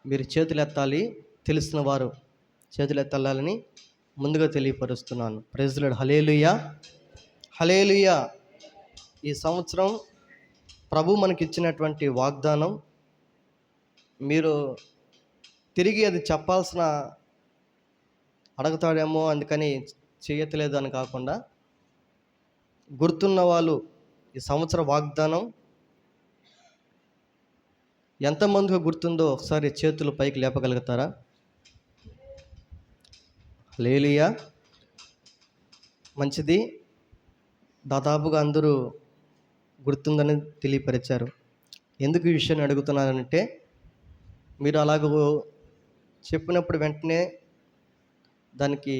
మీరు చేతులెత్తాలి, తెలిసిన వారు చేతులెత్తాలని ముందుగా తెలియపరుస్తున్నాను. Praise the Lord. Hallelujah, hallelujah. ఈ సంవత్సరం ప్రభు మనకిచ్చినటువంటి వాగ్దానం, మీరు తిరిగి అది చెప్పాల్సిన అడగతాడేమో అందుకని చేయట్లేదు అని కాకుండా, గుర్తున్న వాళ్ళు ఈ సంవత్సర వాగ్దానం ఎంతమందికి గుర్తుందో ఒకసారి చేతులు పైకి లేపగలుగుతారా? హల్లెలూయా. మంచిది. దాదాపుగా అందరూ గుర్తుందని తెలియపరిచారు. ఎందుకు ఈ విషయాన్ని అడుగుతున్నానంటే, మీరు అలాగ చెప్పినప్పుడు వెంటనే దానికి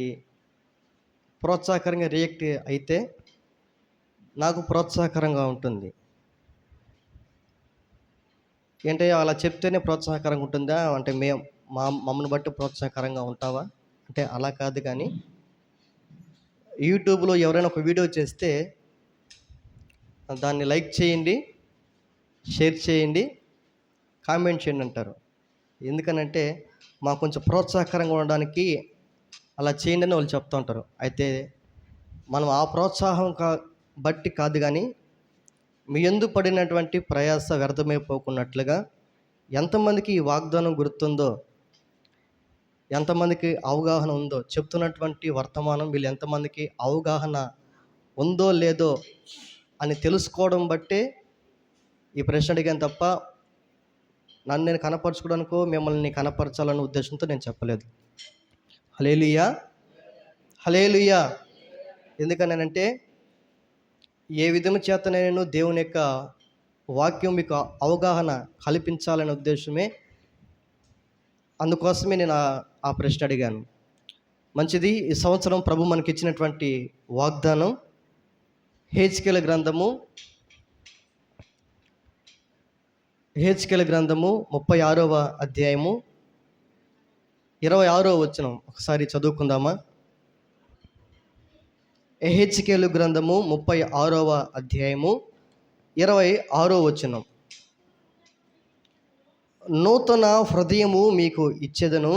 ప్రోత్సాహకరంగా రియాక్ట్ అయితే నాకు ప్రోత్సాహకరంగా ఉంటుంది. ఏంటి అలా చెప్తేనే ప్రోత్సాహకరంగా ఉంటుందా అంటే మమ్మల్ని బట్టి ప్రోత్సాహకరంగా ఉంటావా అంటే అలా కాదు. కానీ యూట్యూబ్లో ఎవరైనా ఒక వీడియో చేస్తే దాన్ని లైక్ చేయండి, షేర్ చేయండి, కామెంట్ చేయండి అంటారు. ఎందుకనంటే మాకు కొంచెం ప్రోత్సాహకరంగా ఉండడానికి అలా చేయండి అని వాళ్ళు చెప్తూ ఉంటారు. అయితే మనం ఆ ప్రోత్సాహం బట్టి కాదు, కానీ మీ యందు పడినటువంటి ప్రయాస వ్యర్థమైపోకున్నట్లుగా ఎంతమందికి ఈ వాగ్దానం గుర్తుందో, ఎంతమందికి అవగాహన ఉందో, చెప్తున్నటువంటి వర్తమానం వీళ్ళు ఎంతమందికి అవగాహన ఉందో లేదో అని తెలుసుకోవడం బట్టే ఈ ప్రశ్న అడిగాను తప్ప నన్ను నేను కనపరచుకోవడానికో మిమ్మల్ని కనపరచాలనే ఉద్దేశంతో నేను చెప్పలేదు. హల్లెలూయా, హల్లెలూయా. ఎందుకనంటే ఏ విధము చేత నేను దేవుని యొక్క వాక్యం మీకు అవగాహన కల్పించాలనే ఉద్దేశమే, అందుకోసమే నేను ఆ ప్రశ్న అడిగాను. మంచిది. ఈ సంవత్సరం ప్రభు మనకి ఇచ్చినటువంటి వాగ్దానం హెజ్కేలు గ్రంథము 36వ అధ్యాయము 26వ వచనం ఒకసారి చదువుకుందామా? హెజ్కేలు గ్రంథము 36వ అధ్యాయము 26వ వచనం. నూతన హృదయము మీకు ఇచ్చేదను,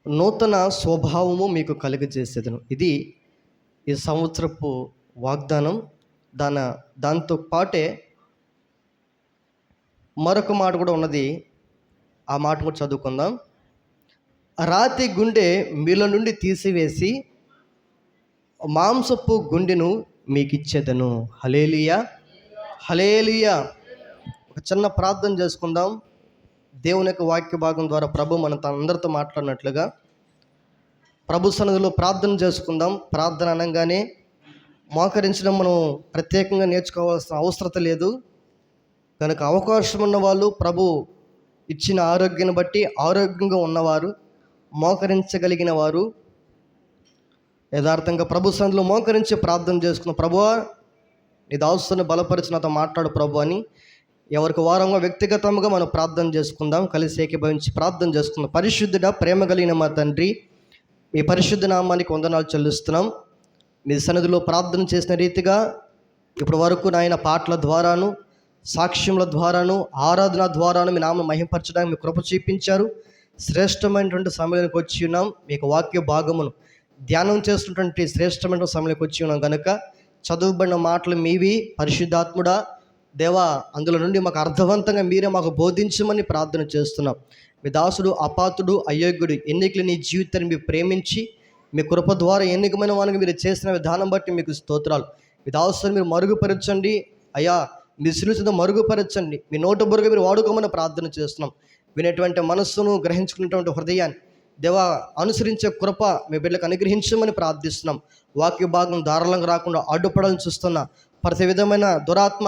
నూతన స్వభావము మీకు కలుగజేసేదను. ఇది ఈ సంవత్సరపు వాగ్దానం. దాంతో పాటే మరొక మాట కూడా ఉన్నది. ఆ మాట కూడా చదువుకుందాం. రాతి గుండె మీలో నుండి తీసివేసి మాంసపు గుండెను మీకు ఇచ్చేదను. హల్లెలూయా, హల్లెలూయా. ఒక చిన్న ప్రార్థన చేసుకుందాం. దేవుని యొక్క వాక్య భాగం ద్వారా ప్రభు మన అందరితో మాట్లాడినట్లుగా ప్రభు సన్నిధిలో ప్రార్థన చేసుకుందాం. ప్రార్థన అనగానే మోకరించడం మనం ప్రత్యేకంగా నేర్చుకోవాల్సిన అవసరం లేదు కనుక, అవకాశం ఉన్న వాళ్ళు, ప్రభు ఇచ్చిన ఆరోగ్యాన్ని బట్టి ఆరోగ్యంగా ఉన్నవారు, మోకరించగలిగిన వారు యథార్థంగా ప్రభు సన్నిధిలో మోకరించి ప్రార్థన చేసుకున్న, ప్రభువా నీ దాసుని బలపరిచి నాతో మాట్లాడు ప్రభు అని ఎవరికి వారంగా వ్యక్తిగతంగా మనం ప్రార్థన చేసుకుందాం. కలిసి ఏకీభవించి ప్రార్థన చేసుకుందాం. పరిశుద్ధుడా, ప్రేమ కలిగిన మా తండ్రి, మీ పరిశుద్ధ నామానికి వందనాలు చెల్లిస్తున్నాం. మీ సన్నిధిలో ప్రార్థన చేసిన రీతిగా ఇప్పటి వరకు నాయన పాటల ద్వారాను, సాక్ష్యముల ద్వారాను, ఆరాధన ద్వారాను మీ నామం మహింపరచడానికి మీ కృప చూపించారు. శ్రేష్టమైనటువంటి సమయానికి వచ్చి ఉన్నాం. మీకు వాక్య భాగమును ధ్యానం చేస్తున్నటువంటి శ్రేష్టమైన సమయానికి వచ్చి ఉన్నాం కనుక చదువుబడిన మాటలు మీవి. పరిశుద్ధాత్ముడా దేవా, అందులో నుండి మాకు అర్థవంతంగా మీరే మాకు బోధించమని ప్రార్థన చేస్తున్నాం. మీ దాసుడు అపాతుడు, అయోగ్యుడు, ఎన్నికలు నీ జీవితాన్ని మీరు ప్రేమించి మీ కృప ద్వారా ఎన్నికమైన వానికి మీరు చేసిన విధానం బట్టి మీకు స్తోత్రాలు. మీ దాసుని మీరు మరుగుపరచండి అయ్యా, మీ శిలువతో మరుగుపరచండి. మీ నోట బురుగా మీరు వాడుకోమని ప్రార్థన చేస్తున్నాం. వినేటువంటి మనస్సును, గ్రహించుకున్నటువంటి హృదయాన్ని దేవా అనుసరించే కృప మీ బిడ్డలకు అనుగ్రహించమని ప్రార్థిస్తున్నాం. వాక్య భాగం ధారాళంగా రాకుండా అడ్డుపడాలని చూస్తున్న ప్రతి విధమైన దురాత్మ,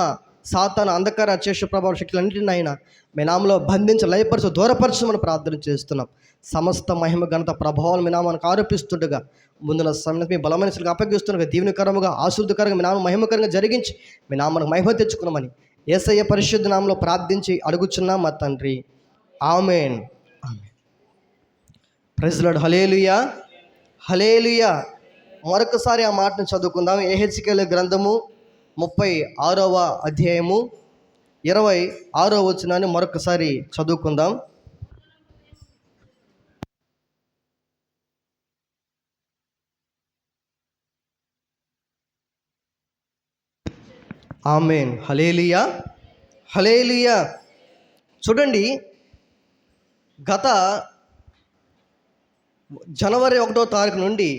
సాతాను, అంధకార, అచేష ప్రభావ శక్తులన్నింటినీ ఆయన మీ నామంలో బంధించి లయపరచు, దూరపరచమని ప్రార్థన చేస్తున్నాం. సమస్త మహిమ, ఘనత, ప్రభావాలు మీ నామానికి ఆరోపిస్తుండగా ముందున్న సమయం మీ బలమైన శక్తులకు అప్పగిస్తుండగా దీవెనకరముగా, ఆశీర్వాదకరంగా మీ నామం మహిమకరంగా జరిగించి మీ నామానికి మహిమ తెచ్చుకున్నామని యేసయ్య పరిశుద్ధ నామంలో ప్రార్థించి అడుగుచున్నాం మా తండ్రి. Amen. Praise the Lord. Hallelujah, hallelujah. మరొకసారి ఆ మాటను చదువుకుందాం. హెజ్కేలు గ్రంథము 36వ అధ్యాయము 26వ మరొకసారి చదువుకుందాం. ఆమేన్. హల్లెలూయా, హల్లెలూయా. చూడండి, గత జనవరి 1వ తారీఖు నుండి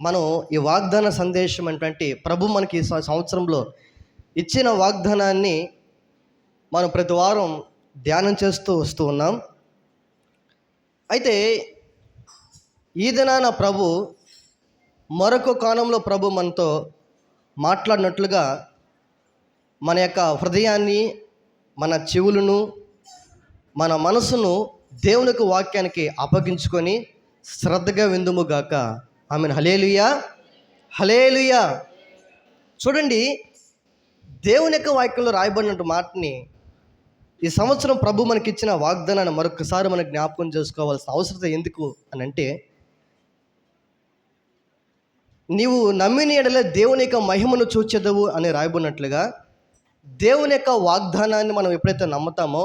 మనం ఈ వాగ్దాన సందేశం అంటే ప్రభు మనకి ఈ సంవత్సరంలో ఇచ్చిన వాగ్దానాన్ని మనం ప్రతి వారం ధ్యానం చేస్తూ వస్తూ ఉన్నాం. అయితే ఈ దినాన ప్రభు మరొక కోణంలో ప్రభు మనతో మాట్లాడినట్లుగా మన యొక్క హృదయాన్ని, మన చెవులను, మన మనసును దేవునికి వాక్యానికి అప్పగించుకొని శ్రద్ధగా విందుముగాక. ఆమేన్. హల్లెలూయా, హల్లెలూయా. చూడండి, దేవుని యొక్క వాక్యంలో రాయబడిన మాటని ఈ సంవత్సరం ప్రభు మనకిచ్చిన వాగ్దానాన్ని మరొకసారి మనం జ్ఞాపకం చేసుకోవాల్సిన అవసరం ఎందుకు అని అంటే, నీవు నమ్మిన యెడల దేవుని యొక్క మహిమను చూచెదవు అని రాయబడినట్లుగా దేవుని యొక్క వాగ్దానాన్ని మనం ఎప్పుడైతే నమ్ముతామో,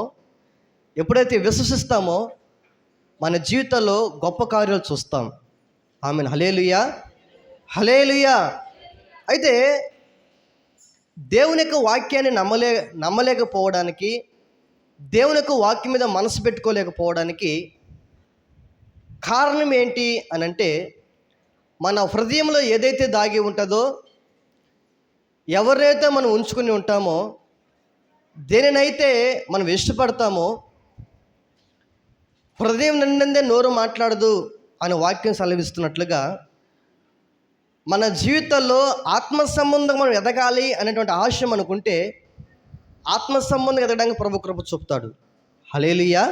ఎప్పుడైతే విశ్వసిస్తామో, మన జీవితంలో గొప్ప కార్యాలు చూస్తాం. ఆమేన్. హల్లెలూయా, హల్లెలూయా. అయితే దేవుని యొక్క వాక్యాన్ని నమ్మలేకపోవడానికి, దేవుని యొక్క వాక్యం మీద మనసు పెట్టుకోలేకపోవడానికి కారణం ఏంటి అని అంటే, మన హృదయంలో ఏదైతే దాగి ఉంటుందో, ఎవరైతే మనం ఉంచుకుని ఉంటామో, దేనినైతే మనం ఇష్టపడతామో, హృదయం నిండిందే నోరు మాట్లాడదు అని వాక్యం సెలవిస్తున్నట్లుగా, మన జీవితంలో ఆత్మ సంబంధం మనం ఎదగాలి అనేటువంటి ఆశ మనకుంటే ఆత్మ సంబంధం ఎదగడానికి ప్రభు కృప చూపుతాడు. హల్లెలూయా.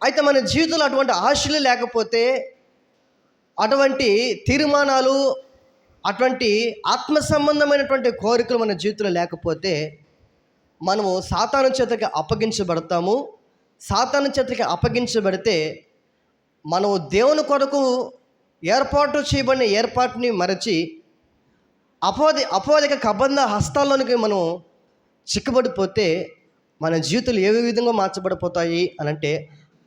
అయితే మన జీవితంలో అటువంటి ఆశలు లేకపోతే, అటువంటి తీర్మానాలు, అటువంటి ఆత్మ సంబంధమైనటువంటి కోరికలు మన జీవితంలో లేకపోతే మనము సాతాను చేతకి అప్పగించబడతాము. సాతాను చేతకి అప్పగించబడితే మనము దేవుని కొరకు ఏర్పాటు చేయబడిన ఏర్పాటుని మరచి అపవాదిక కబంధ హస్తాల్లోనికి మనం చిక్కుబడిపోతే మన జీవితాలు ఏ విధంగా మార్చబడిపోతాయి అని అంటే,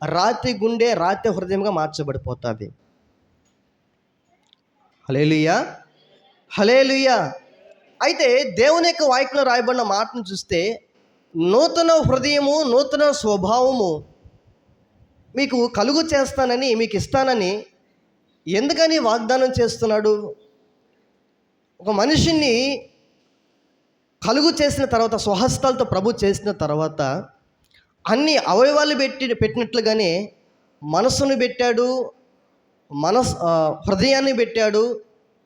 రాతి గుండె రాతి హృదయంగా మార్చబడిపోతుంది. హల్లెలూయా, హల్లెలూయా. అయితే దేవుని యొక్క వాక్యంలో రాయబడిన మాటను చూస్తే, నూతన హృదయము, నూతన స్వభావము మీకు కలుగు చేస్తానని, మీకు ఇస్తానని ఎందుకని వాగ్దానం చేస్తున్నాడు? ఒక మనిషిని కలుగు చేసిన తర్వాత, స్వహస్తాలతో ప్రభు చేసిన తర్వాత, అన్ని అవయవాలు పెట్టినట్లుగానే మనస్సును పెట్టాడు, హృదయాన్ని పెట్టాడు,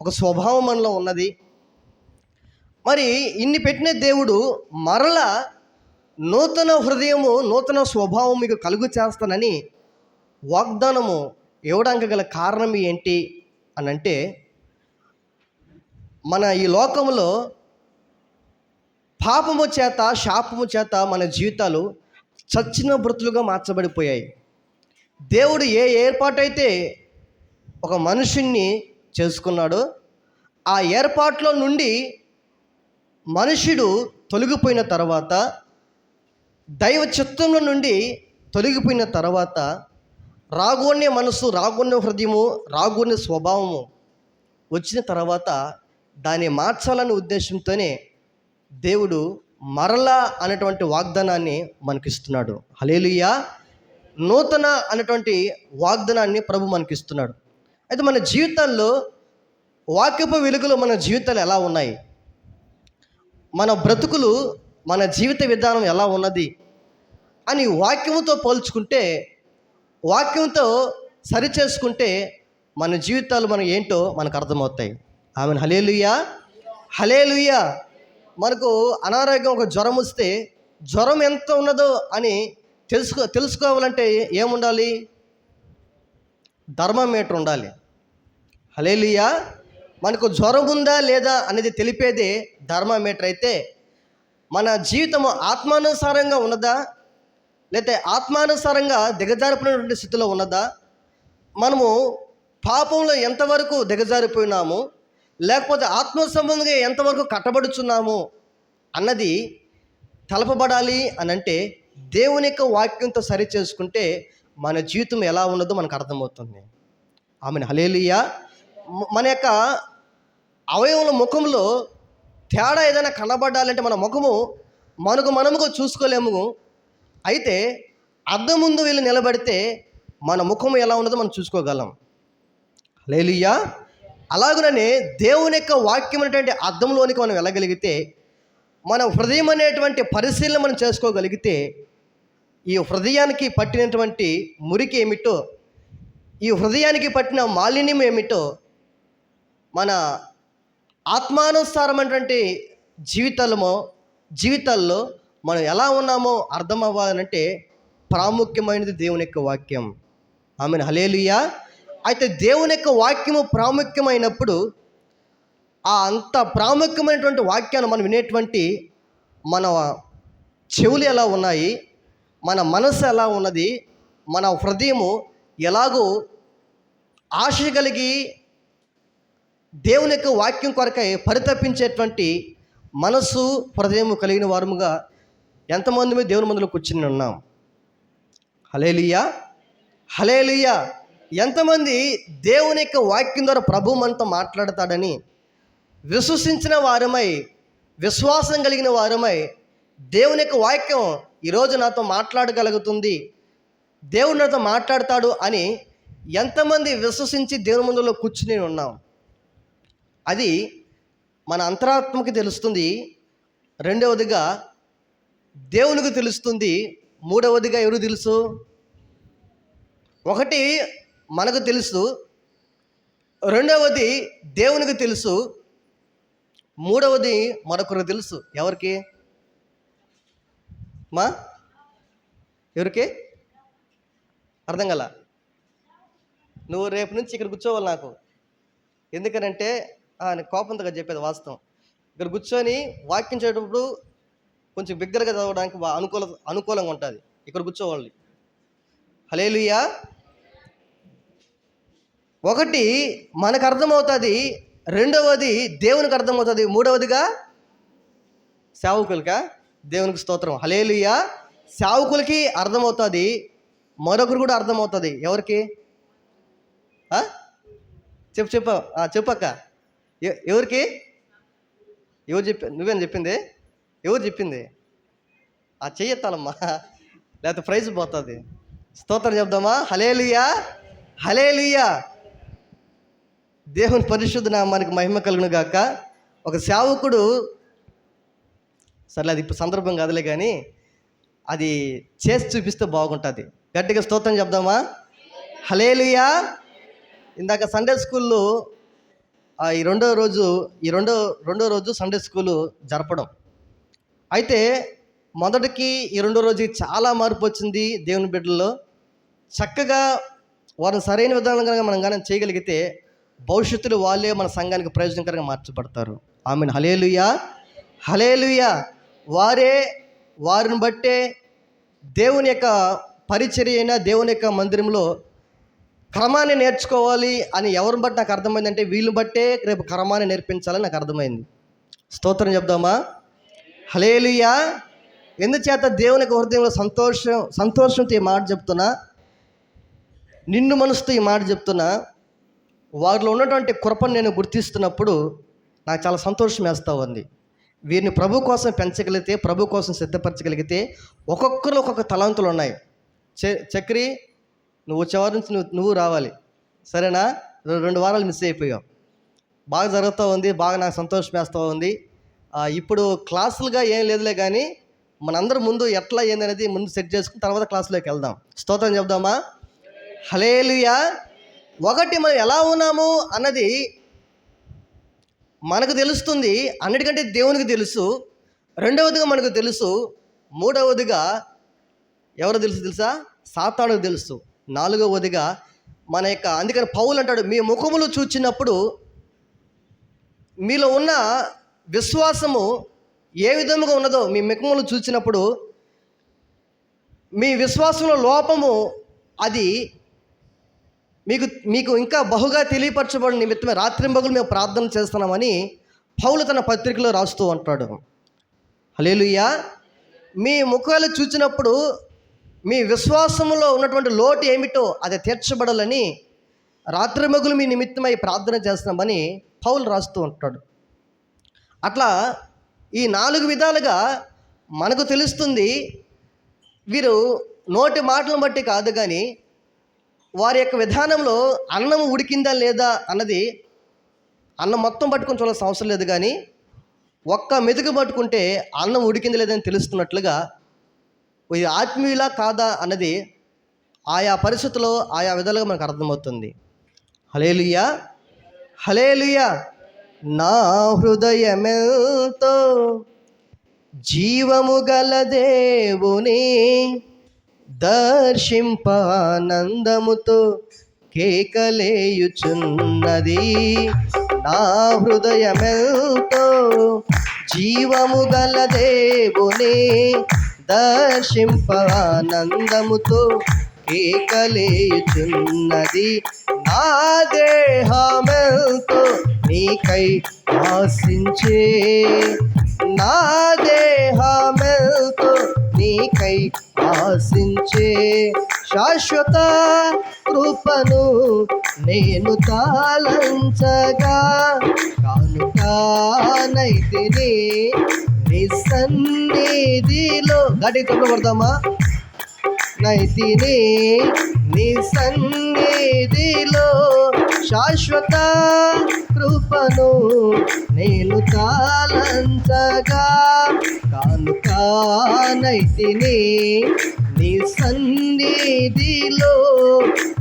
ఒక స్వభావం మనలో ఉన్నది. మరి ఇన్ని పెట్టిన దేవుడు మరలా నూతన హృదయము, నూతన స్వభావం మీకు కలుగు చేస్తానని వాగ్దానము ఇవ్వడానికి గల కారణం ఏంటి అని అంటే, మన ఈ లోకంలో పాపము చేత, శాపము చేత మన జీవితాలు చచ్చిన బ్రతులుగా మార్చబడిపోయాయి. దేవుడు ఏ ఏర్పాటైతే ఒక మనుషుణ్ణి చేసుకున్నాడో, ఆ ఏర్పాట్లో నుండి మనుషుడు తొలగిపోయిన తర్వాత, దైవ చిత్తంలో నుండి తొలగిపోయిన తర్వాత, రాగోన్య మనసు, రాగోన్య హృదయము, రాగోన్య స్వభావము వచ్చిన తర్వాత దాన్ని మార్చాలనే ఉద్దేశంతోనే దేవుడు మరలా అనేటువంటి వాగ్దానాన్ని మనకిస్తున్నాడు. హల్లెలూయా. నూతన అనేటువంటి వాగ్దానాన్ని ప్రభు మనకిస్తున్నాడు. అయితే మన జీవితాల్లో వాక్యపు వెలుగులో మన జీవితాలు ఎలా ఉన్నాయి, మన బ్రతుకులు, మన జీవిత విధానం ఎలా ఉన్నది అని వాక్యముతో పోల్చుకుంటే, వాక్యంతో సరిచేసుకుంటే మన జీవితాలు మనం ఏంటో మనకు అర్థమవుతాయి. ఆమెన్. హల్లెలూయా, హల్లెలూయా. మనకు అనారోగ్యం, ఒక జ్వరం వస్తే జ్వరం ఎంత ఉన్నదో అని తెలుసుకోవాలంటే ఏముండాలి? థర్మామీటర్ ఉండాలి. హల్లెలూయా. మనకు జ్వరం ఉందా లేదా అనేది తెలిపేదే థర్మామీటర్. అయితే మన జీవితము ఆత్మానుసారంగా ఉన్నదా, లేకపోతే ఆత్మానుసారంగా దిగజారిపోయినటువంటి స్థితిలో ఉన్నదా, మనము పాపంలో ఎంతవరకు దిగజారిపోయినాము, లేకపోతే ఆత్మ సంబంధంగా ఎంతవరకు కట్టబడుచున్నాము అన్నది తెలపబడాలి అని అంటే దేవుని యొక్క వాక్యంతో సరి చేసుకుంటే మన జీవితం ఎలా ఉన్నదో మనకు అర్థమవుతుంది. ఆమెను హల్లెలూయా. మన యొక్క అవయవుల ముఖంలో తేడా ఏదైనా కనబడాలంటే మన ముఖము మనముగా చూసుకోలేము. అయితే అద్దం ముందు వెళ్ళి నిలబడితే మన ముఖం ఎలా ఉన్నదో మనం చూసుకోగలం. హల్లెలూయా. అలాగనే దేవుని యొక్క వాక్యం అనేటువంటి అద్దంలోనికి మనం వెళ్ళగలిగితే, మన హృదయం అనేటువంటి పరిశీలన మనం చేసుకోగలిగితే, ఈ హృదయానికి పట్టినటువంటి మురికి ఏమిటో, ఈ హృదయానికి పట్టిన మాలిన్యం ఏమిటో, మన ఆత్మానుసారమైనటువంటి జీవితాల్లో మనం ఎలా ఉన్నామో అర్థం అవ్వాలంటే ప్రాముఖ్యమైనది దేవుని యొక్క వాక్యం. ఆమెను హల్లెలూయా. అయితే దేవుని యొక్క వాక్యము ప్రాముఖ్యమైనప్పుడు ఆ అంత ప్రాముఖ్యమైనటువంటి వాక్యాన్ని మనం వినేటువంటి మన చెవులు ఎలా ఉన్నాయి, మన మనసు ఎలా ఉన్నది, మన హృదయము ఎలాగో ఆశ కలిగి దేవుని యొక్క వాక్యం కొరకై పరితపించేటువంటి మనసు హృదయం కలిగిన వారముగా ఎంతమంది దేవుని మందిలో కూర్చుని ఉన్నాం. హల్లెలూయా. హల్లెలూయా. ఎంతమంది దేవుని యొక్క వాక్యం ద్వారా ప్రభు మనతో మాట్లాడతాడని విశ్వసించిన వారమై, విశ్వాసం కలిగిన వారమై, దేవుని యొక్క వాక్యం ఈరోజు నాతో మాట్లాడగలుగుతుంది, దేవుడు నాతో మాట్లాడతాడు అని ఎంతమంది విశ్వసించి దేవుని ముందులో కూర్చుని ఉన్నాం. అది మన అంతరాత్మకి తెలుస్తుంది. రెండవదిగా దేవునికి తెలుస్తుంది. మూడవదిగా ఎవరు తెలుసు? ఒకటి మనకు తెలుసు, రెండవది దేవునికి తెలుసు, మూడవది మరొకరు తెలుసు. ఎవరికి? ఎవరికి అర్థం కల? నువ్వు రేపు నుంచి ఇక్కడ కూర్చోవాలి నాకు. ఎందుకనంటే కోపంతో చెప్పేది వాస్తవం. ఇక్కడ కూర్చొని వాక్యం చేసేటప్పుడు కొంచెం బిగ్గరగా చదవడానికి అనుకూలంగా ఉంటుంది. ఇక్కడ కూర్చోవాలి. హల్లెలూయా. ఒకటి మనకు అర్థమవుతుంది, రెండవది దేవునికి అర్థమవుతుంది, మూడవదిగా సేవకులకా దేవునికి స్తోత్రం. హల్లెలూయా. సేవకులకి అర్థమవుతుంది, మరొకరు కూడా అర్థమవుతుంది. ఎవరికి? చెప్పక్క. ఎవరికి? ఎవరు నువ్వేం చెప్పింది? ఎవరు చెప్పింది? చెయ్యెత్తాలమ్మా, లేకపోతే ప్రైజ్ పోతుంది. స్తోత్రం చెప్దామా? హల్లెలూయా. హల్లెలూయా. దేవుని పరిశుద్ధ నామానికి మహిమ కలుగును గాక. ఒక సేవకుడు, సరే అది ఇప్పుడు సందర్భం కాదులే కానీ అది చేసి చూపిస్తే బాగుంటుంది. గట్టిగా స్తోత్రం చెప్దామా? హల్లెలూయా. ఇందాక సండే స్కూల్లో ఈ రెండో రోజు సండే స్కూలు జరపడం. అయితే మొదటికి ఈ రెండో రోజుకి చాలా మార్పు వచ్చింది దేవుని బిడ్డల్లో. చక్కగా వారిని సరైన విధానంగా మనం కానీ చేయగలిగితే భవిష్యత్తులో వాళ్ళే మన సంఘానికి ప్రయోజనకరంగా మార్చబడతారు. ఆమెను హల్లెలూయా. హల్లెలూయా. వారిని బట్టే దేవుని యొక్క పరిచర్య అయినా దేవుని యొక్క మందిరంలో క్రమాన్ని నేర్చుకోవాలి అని ఎవరిని బట్టి నాకు అర్థమైందంటే వీళ్ళని బట్టే రేపు క్రమాన్ని నేర్పించాలని నాకు అర్థమైంది. స్తోత్రం చెప్దామా? హల్లెలూయా. ఎందుచేత దేవునికి హృదయంలో సంతోషంతో ఈ మాట చెప్తున్నా, నిన్ను మనసుతో ఈ మాట చెప్తున్నా. వారిలో ఉన్నటువంటి కృపను నేను గుర్తిస్తున్నప్పుడు నాకు చాలా సంతోషం వేస్తూ ఉంది. వీరిని ప్రభు కోసం పెంచగలిగితే, ప్రభు కోసం సిద్ధపరచగలిగితే ఒక్కొక్కరు ఒక్కొక్క తలాంతులు ఉన్నాయి. చక్రి, నువ్వు వచ్చేవారి నుంచి నువ్వు రావాలి, సరేనా? 2 వారాలు మిస్ అయిపోయావు. బాగా జరుగుతూ ఉంది, బాగా నాకు సంతోషం వేస్తూ ఉంది. ఇప్పుడు క్లాసులుగా ఏం లేదులే కానీ మనందరం ముందు ఎట్లా ఏందనేది ముందు సెట్ చేసుకుని తర్వాత క్లాసులోకి వెళ్దాం. స్తోత్రం చెప్దామా? హల్లెలూయా. ఒకటి మనం ఎలా ఉన్నాము అన్నది మనకు తెలుస్తుంది, అన్నిటికంటే దేవునికి తెలుసు. రెండవదిగా మనకు తెలుసు. మూడవదిగా ఎవరు తెలుసా? సాతానుకు తెలుసు. నాలుగవదిగా మన యొక్క, అందుకని పౌలు అంటాడు, మీ ముఖములు చూచినప్పుడు మీలో ఉన్న విశ్వాసము ఏ విధముగా ఉన్నదో మీ ముఖములు చూచినప్పుడు మీ విశ్వాసంలో లోపము అది మీకు ఇంకా బహుగా తెలియపరచబడిన నిమిత్తమే రాత్రింబగలు మేము ప్రార్థన చేస్తున్నామని పౌలు తన పత్రికలో రాస్తూ ఉంటాడు. హల్లెలూయా. మీ ముఖాలు చూచినప్పుడు మీ విశ్వాసంలో ఉన్నటువంటి లోటు ఏమిటో అది తీర్చబడాలని రాత్రిమగులు మీ నిమిత్తమై ప్రార్థన చేస్తున్నామని పౌలు రాస్తూ ఉంటాడు. అట్లా ఈ 4 విధాలుగా మనకు తెలుస్తుంది. వీరు నోటి మాటలను బట్టి కాదు, కానీ వారి యొక్క విధానంలో అన్నం ఉడికిందా లేదా అన్నది, అన్నం మొత్తం పట్టుకొని చూడాల్సిన అవసరం లేదు, కానీ ఒక్క మెతుకు పట్టుకుంటే అన్నం ఉడికింది లేదని తెలుస్తున్నట్లుగా ఇది ఆత్మీయులా కాదా అన్నది ఆయా పరిస్థితుల్లో ఆయా విధాలుగా మనకు అర్థమవుతుంది. హల్లెలూయా, హల్లెలూయా. నా హృదయమెంతో జీవము గల దేవుని దర్శింపానందముతో కేకలేయుచున్నది. నా హృదయమెంతో జీవము గల దేవుని దర్శింపానందముతో కేకలేయుచున్నది. నా దేహమెంతో నీకై ఆశించే, నా దేహమెంతో నీకై ఆశించే శాశ్వత కృపను నేను తాళంచగా కానుకానైతిని నీ సన్నిధిలో. గట్టి తప్పబడతామా? నైతిని నీ సన్నిధిలో శాశ్వత కృపను నేను తాళంచగా కానుకానైతిని నీ సన్నిధిలో,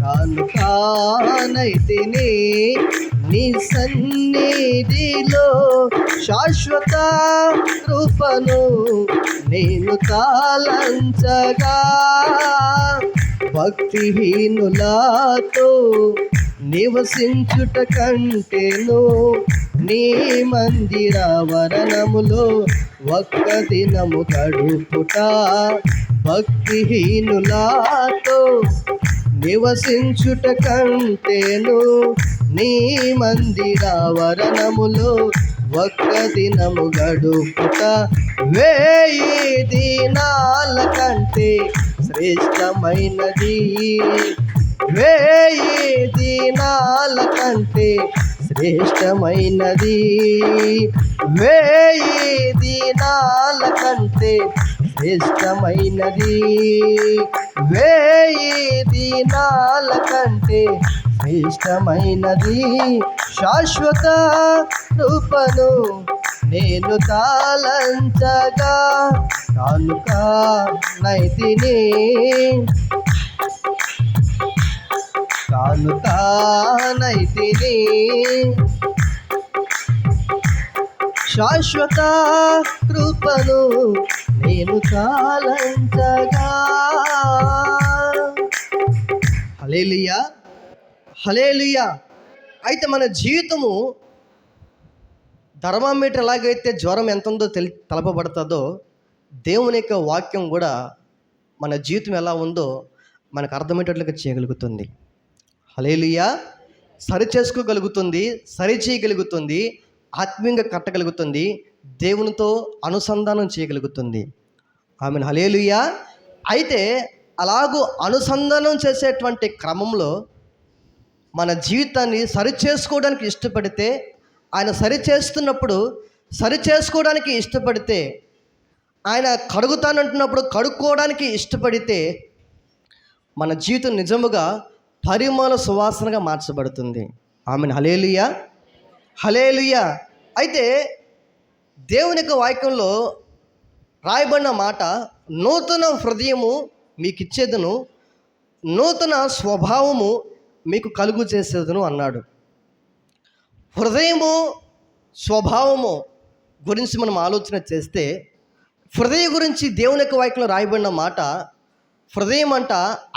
కానుకానైతిని నీ సన్నిధిలో శాశ్వత కృపను నేను తాళంచగా. భక్తిహీనులతో నివసించుట కంటేను నీ మందిర వరణములో ఒక్క దినము గడుపుట. భక్తిహీనులతో నివసించుట కంటేను నీ మందిర వరణములో ఒక్క దినము గడుపుట 1000 దినాల కంటే శ్రేష్టమైనది. 1000 దినాల కంటే శ్రేష్టమైనది. 1000 దినాల కంటే శ్రేష్టమైనది. 1000 దినాల కంటే శ్రేష్టమైనది. శాశ్వత కృపను నేను తాళంచగా కానుకానైతిని, కానుకానైతిని శాశ్వత కృపను నేను తాళంచగా. హల్లెలూయా, హల్లెలూయా. అయితే మన జీవితము థర్మామీటర్ ఎలాగైతే జ్వరం ఎంత ఉందో తలపబడుతుందో, దేవుని యొక్క వాక్యం కూడా మన జీవితం ఎలా ఉందో మనకు అర్థమయ్యేటట్లుగా చేయగలుగుతుంది. హల్లెలూయా. సరి చేసుకోగలుగుతుంది, సరి చేయగలుగుతుంది, ఆత్మీయంగా కట్టగలుగుతుంది, దేవునితో అనుసంధానం చేయగలుగుతుంది. ఆమెన్. హల్లెలూయా. అయితే అలాగూ అనుసంధానం చేసేటువంటి క్రమంలో మన జీవితాన్ని సరి చేసుకోవడానికి ఇష్టపడితే, ఆయన సరి చేస్తున్నప్పుడు సరి చేసుకోవడానికి ఇష్టపడితే, ఆయన కడుగుతానంటున్నప్పుడు కడుక్కోవడానికి ఇష్టపడితే మన జీవితం నిజముగా పరిమళ సువాసనగా మార్చబడుతుంది. ఆమెన్. హల్లెలూయా, హల్లెలూయా. అయితే దేవుని యొక్క వాక్యంలో రాయబడిన మాట, నూతన హృదయము మీకు ఇచ్చేదను, నూతన స్వభావము మీకు కలుగు చేసేదను అన్నాడు. హృదయము స్వభావము గురించి మనం ఆలోచన చేస్తే, హృదయం గురించి దేవుని యొక్క వాక్యంలో రాయబడిన మాట, హృదయం అంట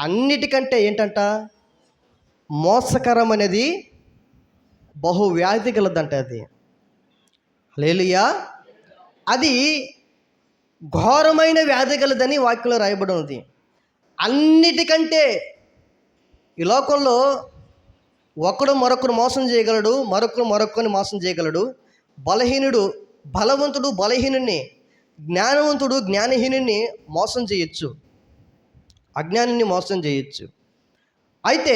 అన్నిటికంటే ఏంటంట, మోసకరం అనేది, బహువ్యాధి గలదంట అది. హల్లెలూయా. అది ఘోరమైన వ్యాధి గలదని వాక్యంలో రాయబడి ఉంది. అన్నిటికంటే ఈ లోకంలో ఒకడు మరొకరు మోసం చేయగలడు, మరొకరిని మోసం చేయగలడు. బలహీనుడు బలవంతుడు బలహీనుని జ్ఞానవంతుడు జ్ఞానహీనుని మోసం చేయొచ్చు, అజ్ఞానిని మోసం చేయొచ్చు. అయితే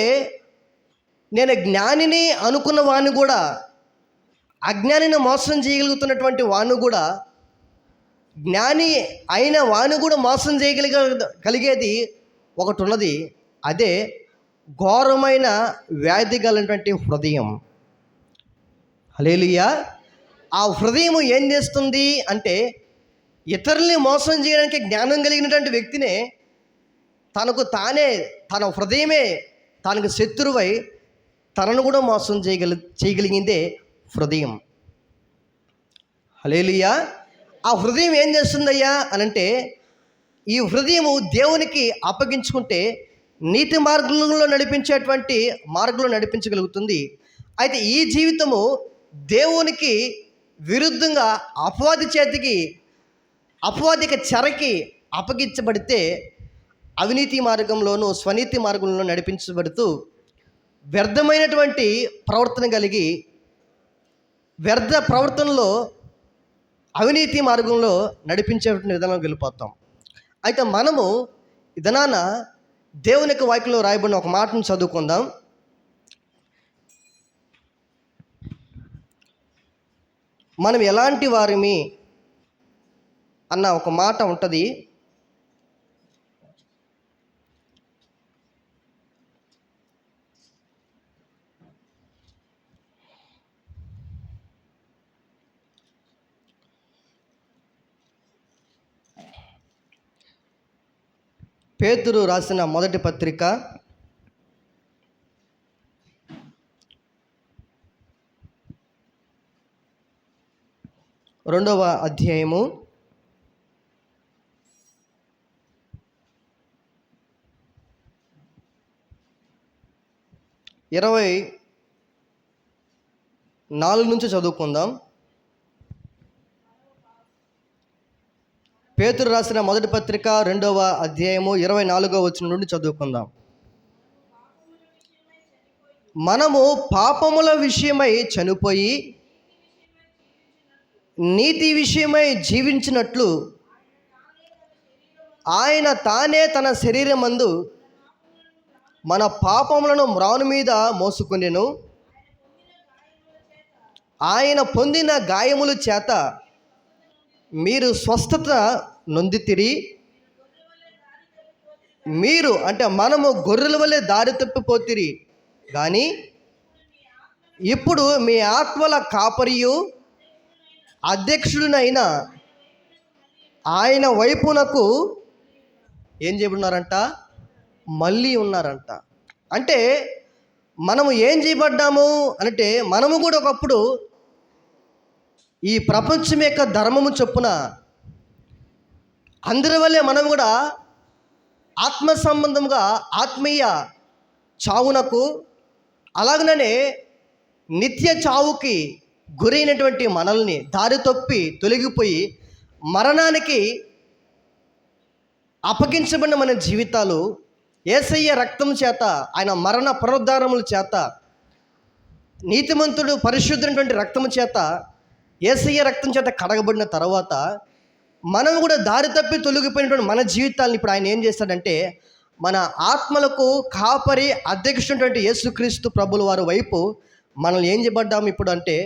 నేను జ్ఞానిని అనుకున్న వాడిని కూడా, అజ్ఞానిని మోసం చేయగలుగుతున్నటువంటి వాడిని కూడా, జ్ఞాని అయిన వాడిని కూడా మోసం కలిగేది ఒకటి ఉన్నది. అదే ఘోరమైన వ్యాధి కలిగినటువంటి హృదయం. హల్లెలూయా. ఆ హృదయం ఏం చేస్తుంది అంటే, ఇతరుల్ని మోసం చేయడానికి జ్ఞానం కలిగినటువంటి వ్యక్తినే తనకు తానే, తన హృదయమే తనకు శత్రువై తనను కూడా మోసం చేయగలిగిందే హృదయం. హల్లెలూయా. ఆ హృదయం ఏం చేస్తుందయ్యా అనంటే, ఈ హృదయము దేవునికి అప్పగించుకుంటే నీతి మార్గంలో నడిపించేటువంటి మార్గంలో నడిపించగలుగుతుంది. అయితే ఈ జీవితము దేవునికి విరుద్ధంగా అపవాదిక చెరకి అప్పగించబడితే అవినీతి మార్గంలోనూ స్వనీతి మార్గంలో నడిపించబడుతూ వ్యర్థమైనటువంటి ప్రవర్తన కలిగి, వ్యర్థ ప్రవర్తనలో అవినీతి మార్గంలో నడిపించేటువంటి విధానం వెళ్ళిపోతాం. అయితే మనము ఇదనాన దేవుని యొక్క వాక్యంలో రాయబడిన ఒక మాటను చదువుకుందాం. మనం ఎలాంటి వారిమి అన్న ఒక మాట ఉంటుంది. పేతురు రాసిన మొదటి పత్రిక 2వ అధ్యాయము 24 నుంచి చదువుకుందాం. పేతురు రాసిన మొదటి పత్రిక 2వ అధ్యాయము 24వ వచనం నుండి చదువుకుందాం. మనము పాపముల విషయమై చనిపోయి నీతి విషయమై జీవించినట్లు ఆయన తానే తన శరీరమందు మన పాపములను మ్రాను మీద మోసుకొనెను. ఆయన పొందిన గాయముల చేత మీరు స్వస్థత నొందితిరి. మీరు అంటే మనము గొర్రెల వలె దారి తప్పిపోతిరి, కానీ ఇప్పుడు మీ ఆత్మల కాపరియు అధ్యక్షుడినైన ఆయన వైపునకు ఏం చేయబడినారంట? మళ్ళీ ఉన్నారంట. అంటే మనము ఏం చేయబడ్డాము అంటే, మనము కూడా ఒకప్పుడు ఈ ప్రపంచం యొక్క ధర్మము చొప్పున అందరి వల్లే మనం కూడా ఆత్మ సంబంధంగా ఆత్మీయ చావునకు, అలాగనే నిత్య చావుకి గురైనటువంటి మనల్ని దారి తప్పి తొలగిపోయి మరణానికి అప్పగించబడిన మన జీవితాలు యేసయ్య రక్తం చేత, ఆయన మరణ పునరుద్ధారముల చేత, నీతిమంతుడు పరిశుద్ధమైనటువంటి రక్తము చేత, యేసయ్య రక్తం చేత కడగబడిన తర్వాత మనం కూడా దారి తప్పి తొలగిపోయినటువంటి మన జీవితాలను ఇప్పుడు ఆయన ఏం చేస్తాడంటే, మన ఆత్మలకు కాపరి అధ్యక్షుడైనటువంటి యేసుక్రీస్తు ప్రభుల వారి వైపు మనల్ని ఏం చేయబడ్డాము ఇప్పుడు అంటే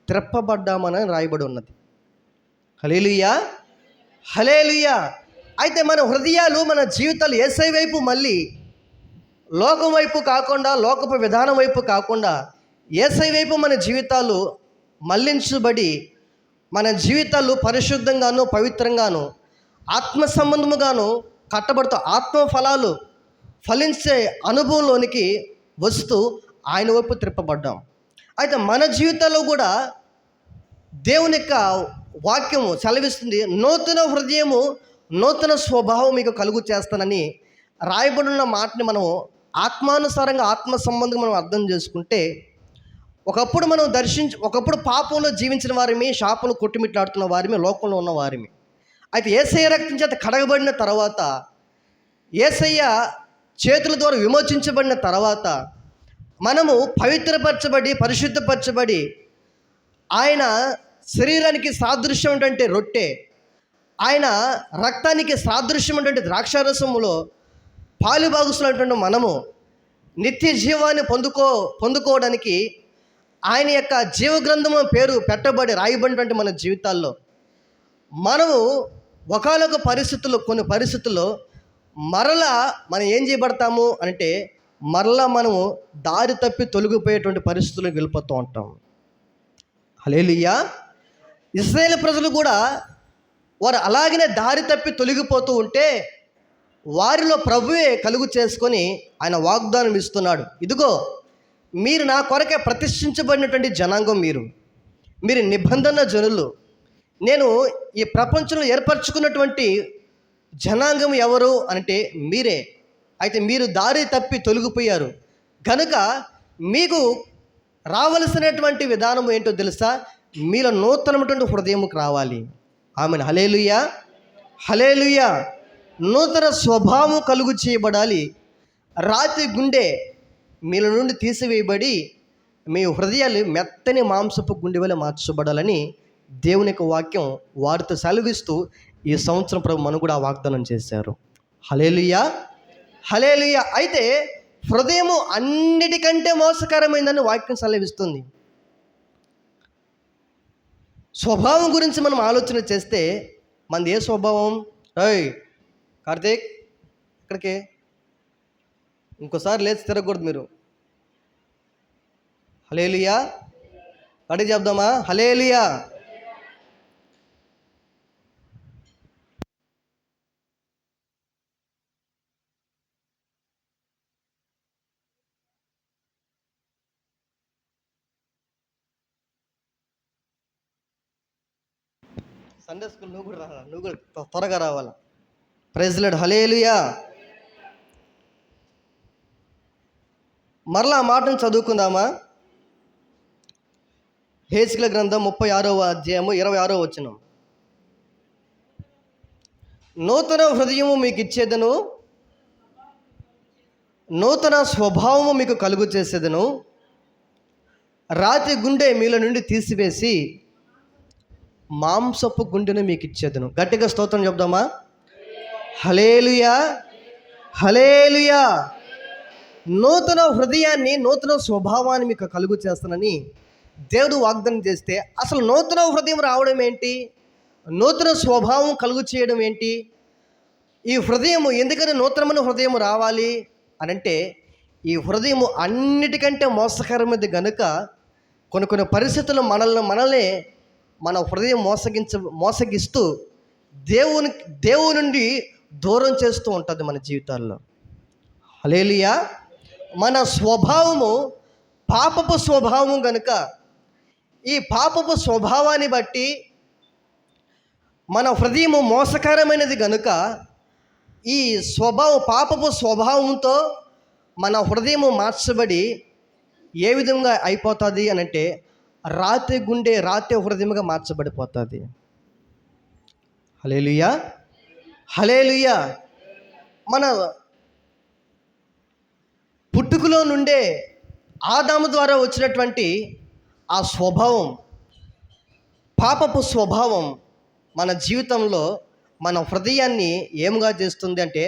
త్రెప్పబడ్డామని రాయబడి ఉన్నది. హల్లెలూయా, హల్లెలూయా. అయితే మన హృదయాలు, మన జీవితాలు యేసయ్య వైపు మళ్ళీ లోకం వైపు కాకుండా, లోకపు విధానం వైపు కాకుండా యేసయ్య వైపు మన జీవితాలు మళ్లించబడి, మన జీవితాలు పరిశుద్ధంగాను పవిత్రంగాను ఆత్మ సంబంధముగాను కట్టబడుతూ ఆత్మ ఫలాలు ఫలించే అనుభవంలోనికి వస్తూ ఆయన వైపు త్రిప్పబడ్డాం. అయితే మన జీవితాల్లో కూడా దేవుని యొక్క వాక్యము సెలవిస్తుంది, నూతన హృదయము నూతన స్వభావం మీకు కలుగు చేస్తానని రాయబడిన మాటని మనం ఆత్మానుసారంగా ఆత్మ సంబంధంగా మనం అర్థం చేసుకుంటే, ఒకప్పుడు మనం ఒకప్పుడు పాపంలో జీవించిన వారిమి, శాపలు కొట్టుమిట్లాడుతున్న వారిమి, లోకంలో ఉన్న వారిమి. అయితే యేసయ్య రక్తం చేత కడగబడిన తర్వాత, యేసయ్య చేతుల ద్వారా విమోచించబడిన తర్వాత మనము పవిత్రపరచబడి పరిశుద్ధపరచబడి ఆయన శరీరానికి సాదృశ్యం అంటే రొట్టె, ఆయన రక్తానికి సాదృశ్యమైనటువంటి ద్రాక్షారసములో పాలుభాగస్తున్నటువంటి మనము నిత్య జీవాన్ని పొందుకోవడానికి ఆయన యొక్క జీవగ్రంథము పేరు పెట్టబడి రాయబడినటువంటి మన జీవితాల్లో మనము ఒకనొక పరిస్థితుల్లో, కొన్ని పరిస్థితుల్లో మరలా మనం ఏం చేయబడతాము అంటే మరలా మనము దారి తప్పి తొలగిపోయేటువంటి పరిస్థితులకు వెళ్ళిపోతూ ఉంటాం. హల్లెలూయా. ఇశ్రాయేలు ప్రజలు కూడా వారు అలాగనే దారి తప్పి తొలగిపోతూ ఉంటే వారిలో ప్రభువే కలుగు చేసుకొని ఆయన వాగ్దానం ఇస్తున్నాడు. ఇదిగో, మీరు నా కొరకే ప్రతిష్ఠించబడినటువంటి జనాంగం, మీరు నిబంధన జనులు, నేను ఈ ప్రపంచంలో ఏర్పరచుకున్నటువంటి జనాంగం ఎవరు అంటే మీరే. అయితే మీరు దారి తప్పి తొలగిపోయారు కనుక మీకు రావలసినటువంటి విధానం ఏంటో తెలుసా? మీలో నూతనమైనటువంటి హృదయముకు రావాలి. ఆమెన్. హల్లెలూయా, హల్లెలూయా. నూతన స్వభావం కలుగు చేయబడాలి. రాతి గుండె మీలో నుండి తీసివేయబడి మీ హృదయాలు మెత్తని మాంసపు గుండె వలె మార్చబడాలని దేవుని యొక్క వాక్యం వారితో సెలవిస్తూ ఈ సంవత్సరం ప్రభు మనకు కూడా వాగ్దానం చేశారు. హల్లెలూయా, హల్లెలూయా. అయితే హృదయము అన్నిటికంటే మోసకరమైందని వాక్యం సెలవిస్తుంది. స్వభావం గురించి మనం ఆలోచన చేస్తే మనది ఏ స్వభావం? కార్తీక్, ఇక్కడికి ఇంకోసారి లేచి తిరగకూడదు మీరు. హల్లెలూయా, అడిగి చెప్దామా? హల్లెలూయా. సండే స్కూల్ నువ్వు కూడా రావాలా, నువ్వు కూడా త్వరగా రావాలా. Praise Lord. హల్లెలూయా. మరలా ఆ మాటను చదువుకుందామా? హెజ్కేలు గ్రంథం 36వ అధ్యాయము 26వ వచనం. నూతన హృదయము మీకు ఇచ్చేదను, నూతన స్వభావము మీకు కలుగు చేసేదను, రాతి గుండె మీలో నుండి తీసివేసి మాంసపు గుండెను మీకు ఇచ్చేదను. గట్టిగా స్తోత్రం చెప్దామా? హల్లెలూయా, హల్లెలూయా. నూతన హృదయాన్ని, నూతన స్వభావాన్ని మీకు కలుగు చేస్తానని దేవుడు వాగ్దానం చేస్తే అసలు నూతన హృదయం రావడం ఏంటి? నూతన స్వభావం కలుగు చేయడం ఏంటి? ఈ హృదయము ఎందుకని నూతనమైన హృదయం రావాలి అని అంటే ఈ హృదయము అన్నిటికంటే మోసకరమైనది గనుక కొన్ని పరిస్థితులు మనల్ని మన హృదయం మోసగిస్తూ దేవుని నుండి దూరం చేస్తూ ఉంటుంది మన జీవితాల్లో. హల్లెలూయా. మన స్వభావము పాపపు స్వభావం కనుక ఈ పాపపు స్వభావాన్ని బట్టి మన హృదయము మోసకరమైనది కనుక ఈ పాపపు స్వభావంతో మన హృదయము మార్చబడి ఏ విధంగా అయిపోతుంది అని అంటే రాతి గుండె, రాతి హృదయముగా మార్చబడిపోతుంది. హల్లెలూయా, హల్లెలూయా. మన పుట్టుకలో నుండే ఆదాము ద్వారా వచ్చినటువంటి ఆ స్వభావం, పాపపు స్వభావం మన జీవితంలో మన హృదయాన్ని ఏముగా చేస్తుంది అంటే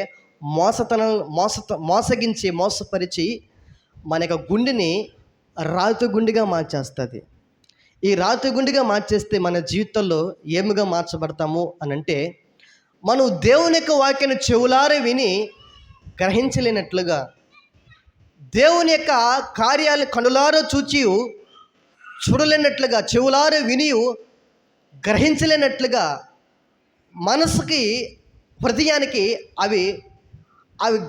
మోసపరిచి మన యొక్క గుండెని రాతి గుండెగా మార్చేస్తుంది. ఈ రాతి గుండెగా మార్చేస్తే మన జీవితంలో ఏముగా మార్చబడతాము అని అంటే మనం దేవుని యొక్క వాక్యాన్ని చెవులారే విని గ్రహించలేనట్లుగా, దేవుని యొక్క కార్యాలు కనులారో చూడలేనట్లుగా, చెవులారో విని గ్రహించలేనట్లుగా, మనసుకి, హృదయానికి అవి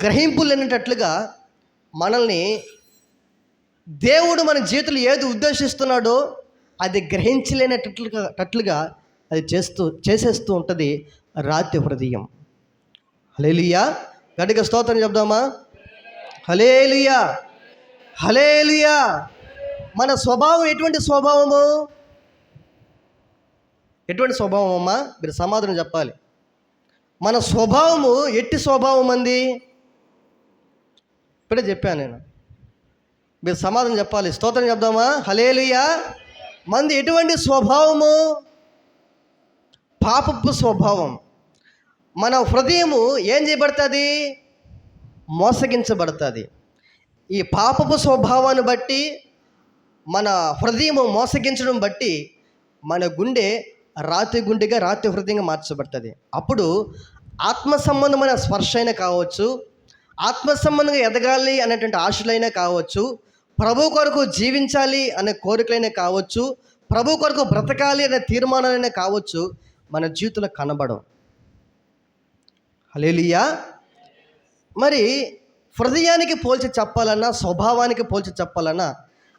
గ్రహింపు లేనట్లుగా మనల్ని దేవుడు మన జీవితంలో ఏది ఉద్దేశిస్తున్నాడో అది గ్రహించలేనట్లుగా అది చేసేస్తూ ఉంటుంది రాతి హృదయం. హల్లెలూయా. గట్టిగా స్తోత్రం చెప్దామా? హల్లెలూయా, హల్లెలూయా. మన స్వభావం ఎటువంటి స్వభావము? ఎటువంటి స్వభావం అమ్మా? మీరు సమాధానం చెప్పాలి. మన స్వభావము ఎట్టి స్వభావం అంది? ఇప్పుడే చెప్పాను నేను, మీరు సమాధానం చెప్పాలి. స్తోత్రం చెప్దామా? హల్లెలూయా. మంది ఎటువంటి స్వభావము? పాపపు స్వభావం. మన హృదయము ఏం చేయబడుతుంది? మోసగించబడుతుంది. ఈ పాపపు స్వభావాన్ని బట్టి, మన హృదయము మోసగించడం బట్టి మన గుండె రాతి గుండెగా, రాతి హృదయంగా మార్చబడుతుంది. అప్పుడు ఆత్మ సంబంధమైన స్పర్శ అయినా కావచ్చు, ఆత్మ సంబంధంగా ఎదగాలి అనేటువంటి ఆశలైనా కావచ్చు, ప్రభు కొరకు జీవించాలి అనే కోరికలైనా కావచ్చు, ప్రభు కొరకు బ్రతకాలి అనే తీర్మానాలైనా కావచ్చు, మన జీవితంలో కనబడం. హల్లెలూయా. మరి హృదయానికి పోల్చి చెప్పాలన్నా, స్వభావానికి పోల్చి చెప్పాలన్నా,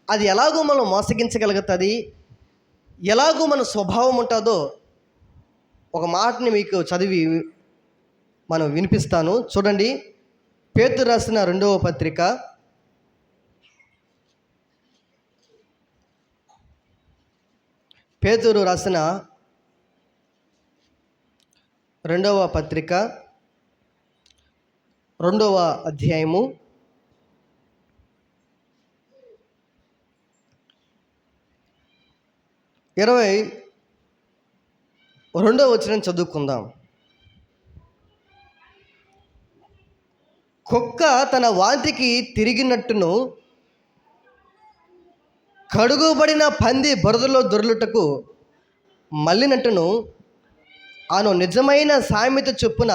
అది ఎలాగో మనం మోసగించగలుగుతుంది, ఎలాగో మన స్వభావం ఉంటుందో ఒక మాటని మీకు చదివి మనం వినిపిస్తాను. చూడండి, పేతురు రాసిన 2వ పత్రిక 2వ అధ్యాయము 22వ వచనం చదువుకుందాం. కుక్క తన వాంతికి తిరిగినట్టును, కడుగుబడిన పంది బురదలో దొర్లుటకు మళ్ళినట్టును అను నిజమైన సామెత చొప్పున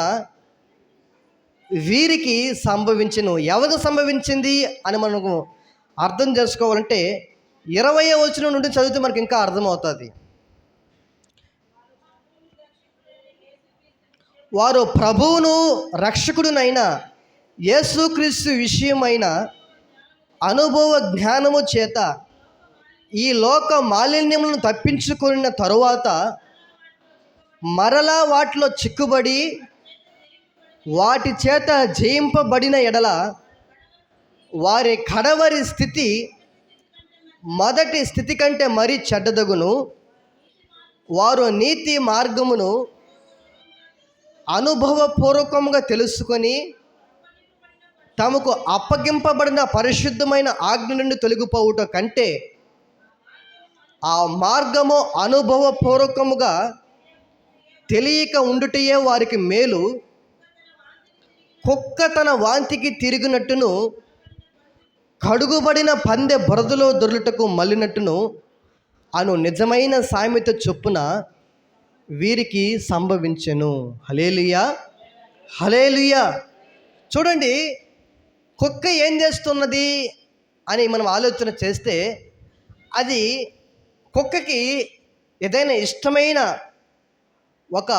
వీరికి సంభవించెను. ఎవరికి సంభవించింది అని మనకు అర్థం చేసుకోవాలంటే 20వ వచనం నుండి చదివితే మనకి ఇంకా అర్థమవుతుంది. వారు ప్రభువును రక్షకుడునైన యేసుక్రీస్తు విషయమైన అనుభవ జ్ఞానము చేత ఈ లోక మాలిన్యములను తప్పించుకున్న తరువాత మరలా వాటిలో చిక్కుబడి వాటి చేత జయింపబడిన ఎడల వారి కడవరి స్థితి మొదటి స్థితి కంటే మరీ చెడ్డదగును. వారు నీతి మార్గమును అనుభవపూర్వకంగా తెలుసుకొని తమకు అప్పగింపబడిన పరిశుద్ధమైన ఆజ్ఞ నుండి తొలగిపోవుట కంటే ఆ మార్గము అనుభవపూర్వకముగా తెలియక ఉండుటయే వారికి మేలు. కుక్క తన వాంతికి తిరిగినట్టును, కడుగుబడిన పందె బురదలో దొర్లుటకు మళ్ళినట్టును అను నిజమైన సామెత చొప్పున వీరికి సంభవించెను. హల్లెలూయా, హల్లెలూయా. చూడండి, కుక్క ఏం చేస్తున్నది అని మనం ఆలోచన చేస్తే, అది కుక్కకి ఏదైనా ఇష్టమైన ఒక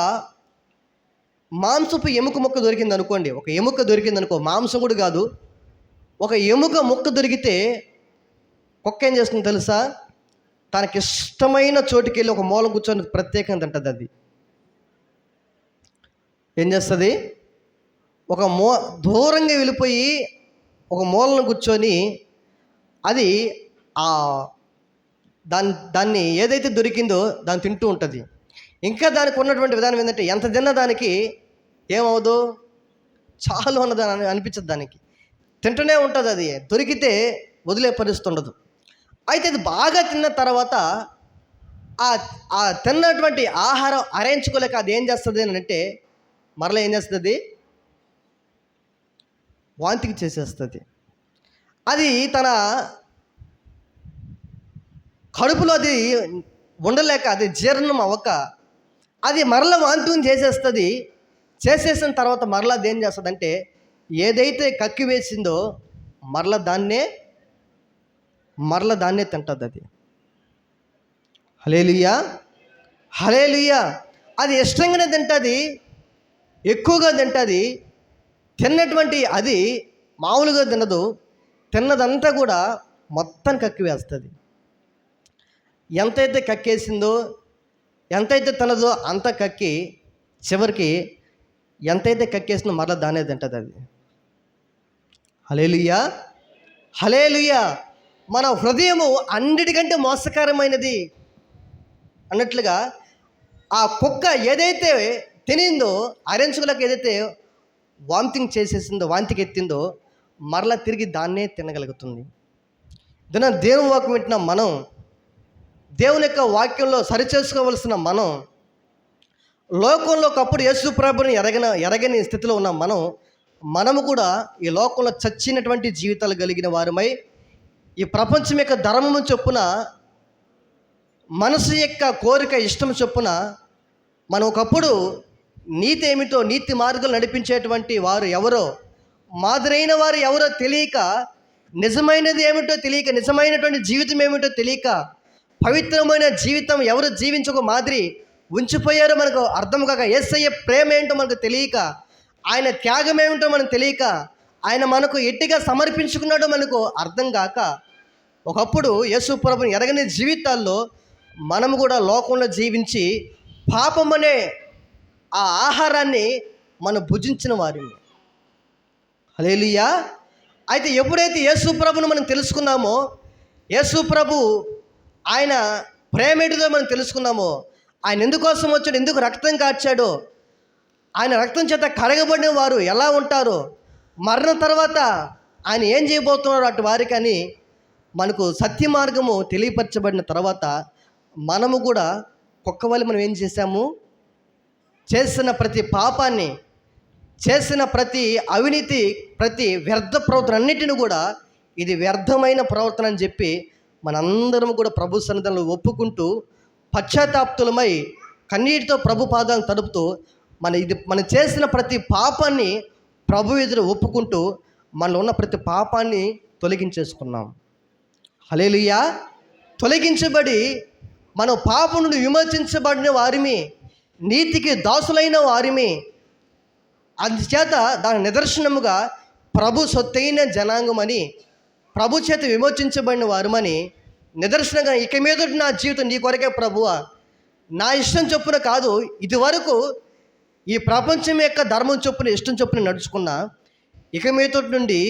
మాంసపు ఎముక ముక్క దొరికింది అనుకోండి, ఒక ఎముక దొరికింది అనుకో, మాంసం కూడా కాదు, ఒక ఎముక ముక్క దొరికితే కుక్క ఏం చేస్తుంది తెలుసా? తనకి ఇష్టమైన చోటుకి వెళ్ళి ఒక మూల కూర్చొని ప్రత్యేకంగా తింటుంది. అది ఏం చేస్తుంది? ఒక దూరంగా వెళ్ళిపోయి ఒక మూలను కూర్చొని అది దాన్ని ఏదైతే దొరికిందో దాన్ని తింటూ ఉంటుంది. ఇంకా దానికి ఉన్నటువంటి విధానం ఏంటంటే, ఎంత తిన్న దానికి ఏమవుదు, చాలు అన్నదాని అనిపించదు, దానికి తింటూనే ఉంటుంది. అది దొరికితే వదిలే పరిస్థితి ఉండదు. అయితే అది బాగా తిన్న తర్వాత ఆ తిన్నటువంటి ఆహారం అరేంచుకోలేక అది ఏం చేస్తుంది అని అంటే, మరలా ఏం చేస్తుంది? వాంతికి చేసేస్తుంది. అది తన కడుపులో అది ఉండలేక, అది జీర్ణం అవ్వక అది మరలా వాంతిని చేసేస్తుంది. చేసేసిన తర్వాత మరలా అది ఏం చేస్తుంది అంటే, ఏదైతే కక్కి వేసిందో మరలా దాన్నే తింటుంది అది. హల్లెలూయా, హల్లెలూయా. అది ఇష్టంగానే తింటుంది, ఎక్కువగా తింటుంది. తిన్నటువంటి అది మామూలుగా తినదు, తిన్నదంతా కూడా మొత్తం కక్కి వేస్తుంది. ఎంతైతే కక్కేసిందో, ఎంతైతే తినదో అంత కక్కి చివరికి ఎంతైతే కక్కేసిందో మరలా దానే తింటుంది అది. హల్లెలూయా, హల్లెలూయా. మన హృదయము అన్నిటికంటే మోసకరమైనది అన్నట్లుగా ఆ కుక్క ఏదైతే తినిందో, అరెంచుకులకు ఏదైతే వామిటింగ్ చేసేసిందో, వాంతికి ఎత్తిందో, మరలా తిరిగి దాన్నే తినగలుగుతుంది. దీని దేవుని వాక్యం వింటున్న మనం, దేవుని యొక్క వాక్యంలో సరిచేసుకోవలసిన మనం లోకంలో ఒకప్పుడు యేసు ప్రభుని ఎరగని స్థితిలో ఉన్న మనము కూడా ఈ లోకంలో చచ్చినటువంటి జీవితాలు కలిగిన వారమై ఈ ప్రపంచం యొక్క ధర్మము చొప్పున, మనసు యొక్క కోరిక ఇష్టం చొప్పున మనం ఒకప్పుడు నీతి ఏమిటో, నీతి మార్గాలు నడిపించేటువంటి వారు ఎవరో, మాదిరైన వారు ఎవరో తెలియక, నిజమైనది ఏమిటో తెలియక, నిజమైనటువంటి జీవితం ఏమిటో తెలియక, పవిత్రమైన జీవితం ఎవరు జీవించక మాదిరి ఉంచిపోయారో మనకు అర్థం కాక, యేసయ్య ప్రేమ ఏంటో మనకు తెలియక, ఆయన త్యాగం ఏమిటో మనకు తెలియక, ఆయన మనకు ఎట్టిగా సమర్పించుకున్నాడో మనకు అర్థం కాక, ఒకప్పుడు యేసు ప్రభుని ఎరగని జీవితాల్లో మనము కూడా లోకంలో జీవించి పాపం అనే ఆ ఆహారాన్ని మనం భుజించిన వారిని. హల్లెలూయా. అయితే ఎప్పుడైతే యేసు ప్రభును మనం తెలుసుకున్నామో, యేసు ప్రభు ఆయన ప్రేమేటిదో మనం తెలుసుకున్నామో, ఆయన ఎందుకోసం వచ్చాడు, ఎందుకు రక్తం కార్చాడో, ఆయన రక్తం చేత కడగబడిన వారు ఎలా ఉంటారో, మరణం తర్వాత ఆయన ఏం చేయబోతున్నారో అటు వారికని మనకు సత్య మార్గము తెలియపరచబడిన తర్వాత మనము కూడా కుక్కవలి మనం ఏం చేశాము, చేసిన ప్రతి పాపాన్ని, చేసిన ప్రతి అవినీతి, ప్రతి వ్యర్థ ప్రవర్తన అన్నిటిని కూడా ఇది వ్యర్థమైన ప్రవర్తన అని చెప్పి మనందరం కూడా ప్రభు సన్నిధిలో ఒప్పుకుంటూ పశ్చాత్తాప్తులమై కన్నీటితో ప్రభు పాదాలను తడుపుతూ మనం చేసిన ప్రతి పాపాన్ని ప్రభు ఎదురు ఒప్పుకుంటూ మనలో ఉన్న ప్రతి పాపాన్ని తొలగించేసుకున్నాం. హల్లెలూయా. తొలగించబడి మనం పాపం నుండి విమోచించబడిన వారిమి, నీతికి దాసులైన వారిమి. అందుచేత దాని నిదర్శనముగా ప్రభు సొత్తైన జనాంగమని, ప్రభు చేత విమోచించబడిన వారమని నిదర్శనంగా, ఇక మీద నా జీవితం నీ కొరకే ప్రభువా, నా ఇష్టం చొప్పున కాదు, ఇది వరకు ఈ ప్రపంచం యొక్క ధర్మం చొప్పున ఇష్టం చొప్పున నడుచుకున్నా, ఇక మీద నుండి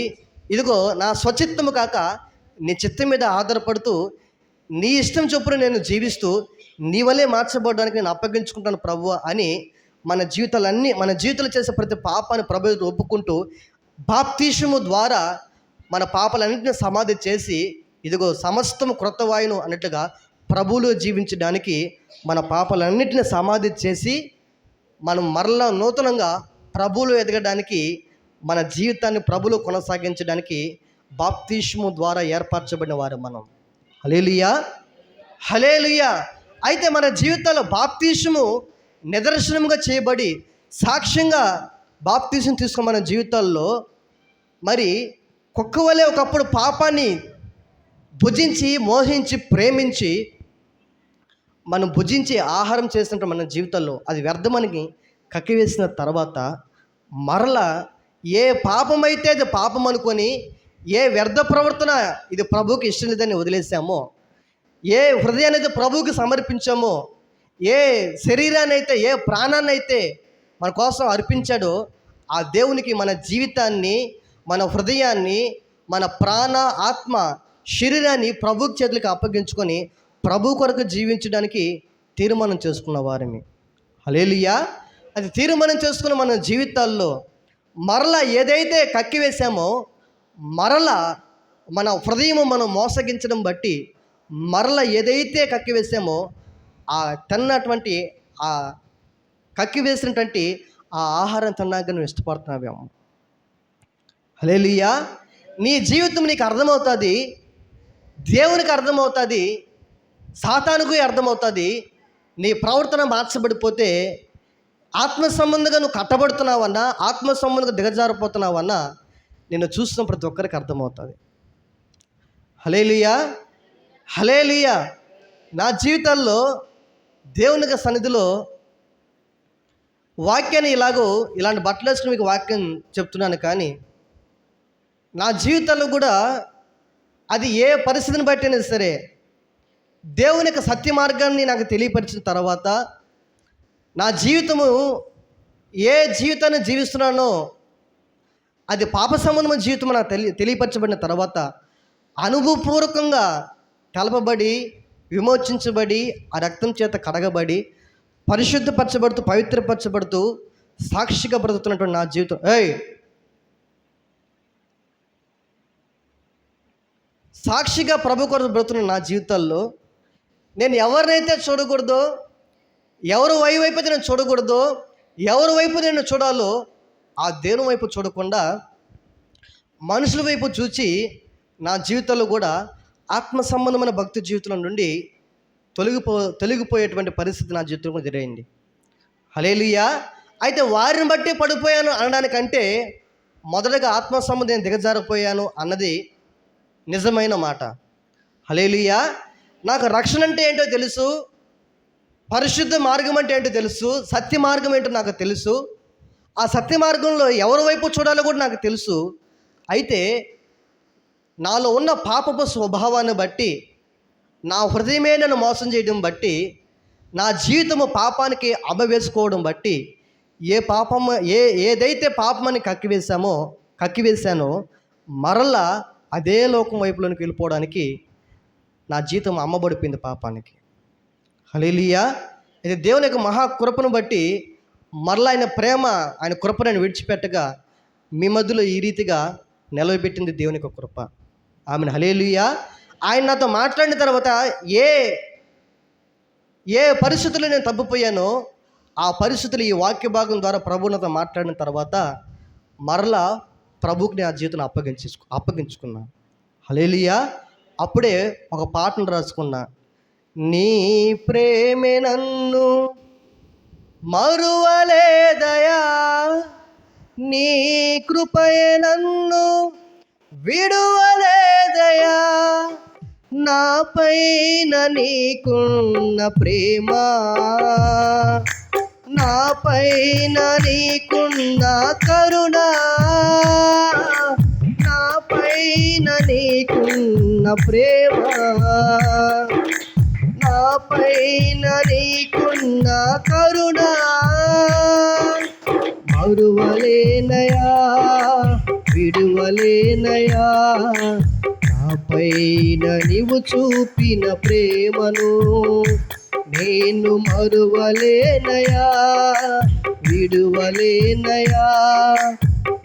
ఇదిగో నా స్వచిత్తము కాక నీ చిత్తం మీద ఆధారపడుతూ నీ ఇష్టం చొప్పున నేను జీవిస్తూ నీ వల్లే మార్చబడడానికి నేను అప్పగించుకుంటాను ప్రభువా అని మన జీవితాలు చేసే ప్రతి పాపాన్ని ప్రభు ఎదుట ఒప్పుకుంటూ బాప్తీసము ద్వారా మన పాపాలన్నింటినీ సమాధి చేసి, ఇదిగో సమస్తము క్రొత్త వాయును అన్నట్లుగా ప్రభువులో జీవించడానికి మన పాపాలన్నింటినీ సమాధి చేసి మనం మరలా నూతనంగా ప్రభువులో ఎదగడానికి, మన జీవితాన్ని ప్రభువులో కొనసాగించడానికి బాప్తీసము ద్వారా ఏర్పరచబడిన వారు మనం. హల్లెలూయా. హల్లెలూయా. అయితే మన జీవితాల్లో బాప్తీసము నిదర్శనంగా చేయబడి సాక్ష్యంగా బాప్తీసం తీసుకున్న మన జీవితాల్లో మరి కుక్క వలె ఒకప్పుడు పాపాన్ని భుజించి, మోహించి, ప్రేమించి మనం భుజించి ఆహారం చేస్తుంటే మన జీవితాల్లో అది వ్యర్థమని కక్కివేసిన తర్వాత మరలా ఏ పాపమైతే అది పాపం అనుకొని, ఏ వ్యర్థ ప్రవర్తన ఇది ప్రభువుకి ఇష్టం లేదని వదిలేసామో, ఏ హృదయాన్ని అయితే ప్రభువుకి సమర్పించామో, ఏ శరీరాన్ని అయితే, ఏ ప్రాణాన్ని అయితే మన కోసం అర్పించాడో ఆ దేవునికి మన జీవితాన్ని, మన హృదయాన్ని, మన ప్రాణ, ఆత్మ, శరీరాన్ని ప్రభు చేతులకు అప్పగించుకొని ప్రభు కొరకు జీవించడానికి తీర్మానం చేసుకున్న వారిని. హల్లెలూయా. అది తీర్మానం చేసుకున్న మన జీవితాల్లో మరలా ఏదైతే కక్కివేశామో, మరలా మన హృదయము మనం మోసగించడం బట్టి మరలా ఏదైతే కక్కివేసామో ఆ తిన్నటువంటి, ఆ కక్కివేసినటువంటి ఆ ఆహారం తిన్నాక నువ్వు ఇష్టపడుతున్నావేమో. హల్లెలూయా. నీ జీవితం నీకు అర్థమవుతుంది, దేవునికి అర్థమవుతుంది, సాతానుకు అర్థమవుతుంది. నీ ప్రవర్తన మార్చబడిపోతే ఆత్మ సంబంధంగా నువ్వు కట్టబడుతున్నావన్నా, ఆత్మ సంబంధంగా దిగజారిపోతున్నావన్నా నిన్ను చూసిన ప్రతి ఒక్కరికి అర్థమవుతుంది. హల్లెలూయా. హల్లెలూయా. నా జీవితాల్లో దేవునికి సన్నిధిలో వాక్యాన్ని ఇలాంటి బట్టలు వేసుకుని మీకు వాక్యం చెప్తున్నాను, కానీ నా జీవితంలో కూడా అది ఏ పరిస్థితిని బట్టైనా సరే దేవుని యొక్క సత్య మార్గాన్ని నాకు తెలియపరిచిన తర్వాత, నా జీవితము ఏ జీవితాన్ని జీవిస్తున్నానో అది పాప సంబంధమైన జీవితం నాకు తెలియపరచబడిన తర్వాత అనుభవపూర్వకంగా కలపబడి, విమోచించబడి, ఆ రక్తం చేత కడగబడి, పరిశుద్ధపరచబడుతూ, పవిత్రపరచబడుతూ సాక్షిగా బ్రతుకుతున్నటువంటి నా జీవితం, సాక్షిగా ప్రభు కొరకు బ్రతుకున్న నా జీవితాల్లో నేను ఎవరినైతే చూడకూడదో, ఎవరు వైపు అయితే నేను చూడకూడదో, ఎవరి వైపు నేను చూడాలో ఆ దేవుని వైపు చూడకుండా మనుషుల వైపు చూచి నా జీవితంలో కూడా ఆత్మ సంబంధమైన భక్తి జీవితం నుండి తొలగిపోయేటువంటి పరిస్థితి నా జీవితంలో జరిగింది. హల్లెలూయా. అయితే వారిని బట్టి పడిపోయాను అనడానికంటే మొదటగా ఆత్మ సంబంధం దిగజారిపోయాను అన్నది నిజమైన మాట. హల్లెలూయా. నాకు రక్షణ అంటే ఏంటో తెలుసు, పరిశుద్ధ మార్గం అంటే ఏంటో తెలుసు, సత్య మార్గం ఏంటో నాకు తెలుసు, ఆ సత్య మార్గంలో ఎవరి వైపు చూడాలో కూడా నాకు తెలుసు. అయితే నాలో ఉన్న పాపపు స్వభావాన్ని బట్టి, నా హృదయమే నన్ను మోసం చేయడం బట్టి, నా జీవితము పాపానికి అబ్బవేసుకోవడం బట్టి, ఏదైతే పాపమని కక్కివేశానో మరలా అదే లోకం వైపులోనికి వెళ్ళిపోవడానికి నా జీవితం అమ్మబడిపోయింది పాపానికి. హల్లెలూయా. ఇది దేవుని యొక్క మహాకృపను బట్టి మరలా ఆయన ప్రేమ, ఆయన కృపను ఆయన విడిచిపెట్టగా మీ మధ్యలో ఈ రీతిగా నిలవబెట్టింది దేవుని యొక్క కృప. ఆమెను. హల్లెలూయా. ఆయన నాతో మాట్లాడిన తర్వాత ఏ పరిస్థితుల్లో నేను తప్పిపోయానో ఆ పరిస్థితులు ఈ వాక్య భాగం ద్వారా ప్రభు నాతో మాట్లాడిన తర్వాత మరలా ప్రభువుకి నా జీవితం అప్పగించుకున్నా. హల్లెలూయా. అప్పుడే ఒక పాటను రాసుకున్నా. నీ ప్రేమే నన్ను మరువలేదయా, నీ కృపయే నన్ను విడువలేదయా, నా పైన నీకున్న ప్రేమ, నా పైన నీకున్న కరుణ, నా పైన నీకున్న ప్రేమ, నా పైన నీకున్న కరుణ మరువలేనయా, విడువలేనయా, నా పైన నీవు చూపిన ప్రేమను నేను మరువలేనయా, విడువలేనయా,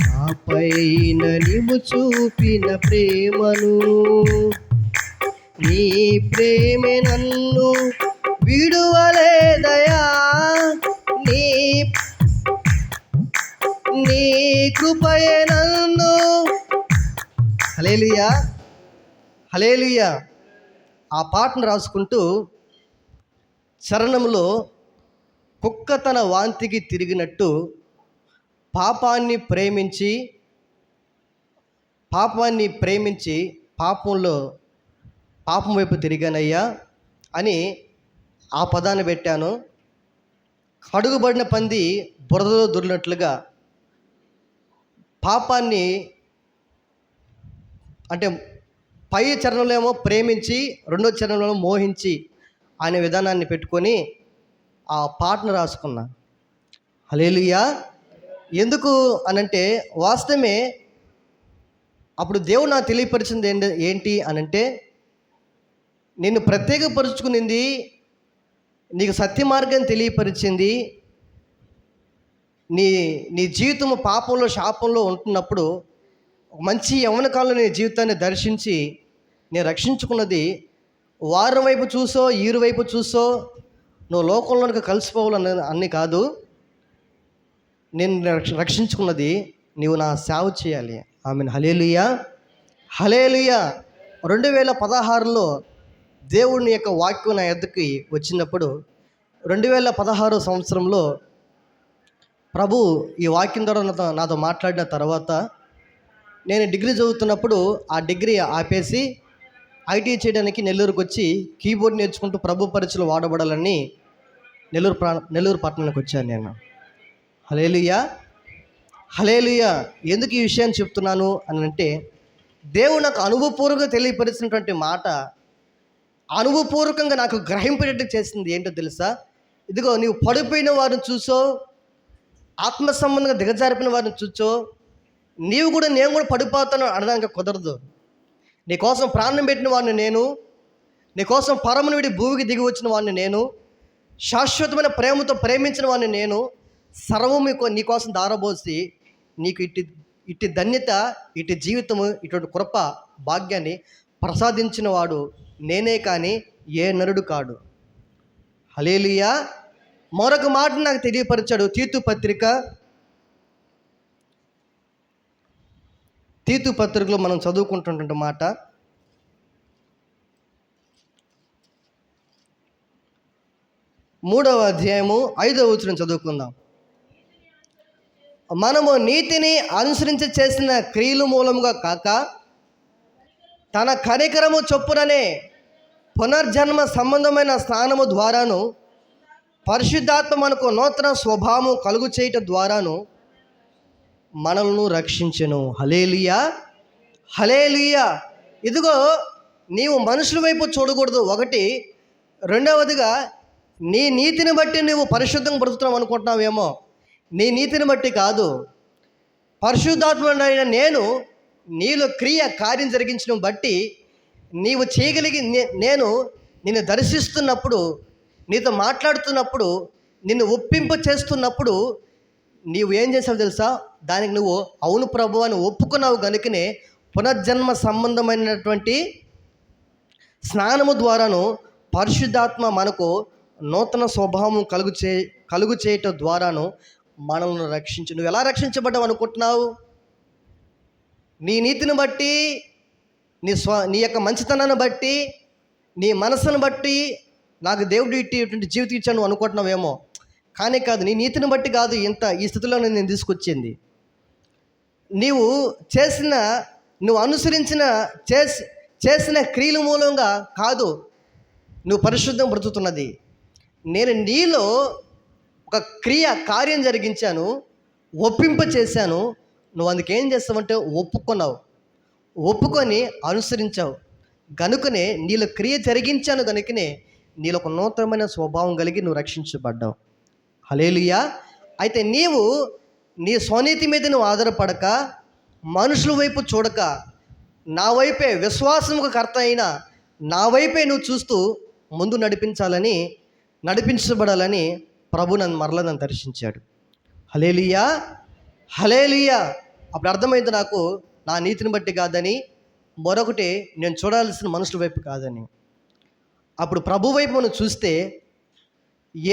నా పైన నీవు చూపిన ప్రేమను. నీ ప్రేమే నన్ను విడువలేదయా, నీ కృపయే నన్ను. హల్లెలూయా. హల్లెలూయా. ఆ పాటను రాసుకుంటూ చరణంలో కుక్క తన వాంతికి తిరిగినట్టు పాపాన్ని ప్రేమించి పాపం వైపు తిరిగానయ్యా అని ఆ పదాన్ని పెట్టాను. కడుగుబడిన పంది బురదలో దొరినట్లుగా పాపాన్ని, అంటే పై చరణంలో ఏమో ప్రేమించి, రెండో చరణంలో మోహించి అనే విధానాన్ని పెట్టుకొని ఆ పాటను రాసుకున్నా. హల్లెలూయా. ఎందుకు అనంటే వాస్తవమే అప్పుడు దేవుడు నాకు తెలియపరిచింది ఏంటి అనంటే, నిన్ను ప్రత్యేకపరుచుకునింది, నీకు సత్య మార్గం తెలియపరిచింది. నీ జీవితము పాపంలో శాపంలో ఉంటున్నప్పుడు మంచి యవ్వన కాలంలో నీ జీవితాన్ని దర్శించి నేను రక్షించుకున్నది వారి వైపు చూసో ఈరు వైపు చూసో నువ్వు లోకంలోనికి కలిసిపోవాలని అన్ని కాదు. నేను రక్షించుకున్నది నీవు నా సేవ చేయాలి. ఆమెన్. హల్లెలూయా. హల్లెలూయా. 2016లో దేవుని యొక్క వాక్యం నా ఎద్దకి వచ్చినప్పుడు 2016 సంవత్సరంలో ప్రభు ఈ వాక్యం ద్వారా నాతో మాట్లాడిన తర్వాత నేను డిగ్రీ చదువుతున్నప్పుడు ఆ డిగ్రీ ఆపేసి ఐటీ చేయడానికి నెల్లూరుకు వచ్చి కీబోర్డ్ నేర్చుకుంటూ ప్రభు పరిచయలో వాడబడాలని నెల్లూరు పట్టణానికి వచ్చాను నేను. హల్లెలూయా. హల్లెలూయా. ఎందుకు ఈ విషయాన్ని చెప్తున్నాను అని అంటే, దేవుడు నాకు అనుభవపూర్వకంగా తెలియపరిచినటువంటి మాట అనుభవపూర్వకంగా నాకు గ్రహింపేటట్టు చేసింది. ఏంటో తెలుసా? ఇదిగో నీవు పడిపోయిన వారిని చూసో, ఆత్మ సంబంధంగా దిగజారిపోయిన వారిని చూచో నేను కూడా పడిపోతాను అనడానికి కుదరదు. నీకోసం ప్రాణం పెట్టిన వాడిని నేను, నీకోసం పరమును విడి భూమికి దిగి వచ్చిన వాడిని నేను, శాశ్వతమైన ప్రేమతో ప్రేమించిన వాడిని నేను, సర్వం నీకోసం దారబోసి నీకు ఇట్టి ధన్యత, ఇటు జీవితము, ఇటువంటి కృప భాగ్యాన్ని ప్రసాదించిన వాడు నేనే కానీ ఏ నరుడు కాడు. హల్లెలూయా. మరొక మాట నాకు తెలియపరిచాడు. తీతు పత్రికలో మనం చదువుకుంటున్న మాట, మూడవ అధ్యాయము 5వ వచనం చదువుకుందాం. మనము నీతిని అనుసరించి చేసిన క్రియల మూలముగా కాక తన కనికరము చొప్పుననే పునర్జన్మ సంబంధమైన స్నానము ద్వారాను పరిశుద్ధాత్మ మనకు నూతన స్వభావము కలుగు చేయటం ద్వారాను మనల్ని రక్షించెను. హల్లెలూయా, హల్లెలూయా. ఇదిగో, నీవు మనుషుల వైపు చూడకూడదు. ఒకటి. రెండవదిగా, నీ నీతిని బట్టి నువ్వు పరిశుద్ధంగా బ్రతుకుతున్నావు అనుకుంటున్నావేమో. నీ నీతిని బట్టి కాదు, పరిశుద్ధాత్ముడైన నేను నీలో కార్యం జరిగించడం బట్టి నీవు చేయగలిగి నేను నిన్ను దర్శిస్తున్నప్పుడు, నీతో మాట్లాడుతున్నప్పుడు, నిన్ను ఒప్పింప చేస్తున్నప్పుడు నీవు ఏం చేసావు తెలుసా? దానికి నువ్వు అవును ప్రభు అని ఒప్పుకున్నావు కనుకనే పునర్జన్మ సంబంధమైనటువంటి స్నానము ద్వారాను పరిశుద్ధాత్మ మనకు నూతన స్వభావం కలుగు చేయటం ద్వారాను మనల్ని రక్షించు. నువ్వు ఎలా రక్షించబడ్డావు అనుకుంటున్నావు? నీ నీతిని బట్టి, నీ యొక్క మంచితనాన్ని బట్టి, నీ మనసును బట్టి నాకు దేవుడు ఇటువంటి జీవితం ఇచ్చాను అనుకుంటున్నావేమో. కానీ కాదు, నీ నీతిని బట్టి కాదు ఈ స్థితిలో నేను తీసుకొచ్చింది. నువ్వు అనుసరించిన చేసిన క్రియల మూలంగా కాదు నువ్వు పరిశుద్ధం బ్రతుకుతున్నది. నేను నీలో ఒక కార్యం జరిగించాను, ఒప్పింప చేశాను. నువ్వు అందుకేం చేస్తావంటే ఒప్పుకొని అనుసరించావు గనుకనే నీలో క్రియ జరిగించాను. కనుకనే నీలో ఒక నూతనమైన స్వభావం కలిగి నువ్వు రక్షించబడ్డావు. హల్లెలూయా. అయితే నీవు నీ స్వనీతి మీద నువ్వు ఆధారపడక, మనుషుల వైపు చూడక, నా వైపే విశ్వాసముకు కర్త అయిన నా వైపే నువ్వు చూస్తూ ముందు నడిపించబడాలని ప్రభు నన్ను దర్శించాడు. హల్లెలూయా, హల్లెలూయా. అప్పుడు అర్థమైంది నాకు, నా నీతిని బట్టి కాదని, మరొకటి నేను చూడాల్సిన మనుషుల వైపు కాదని. అప్పుడు ప్రభు వైపు మనం చూస్తే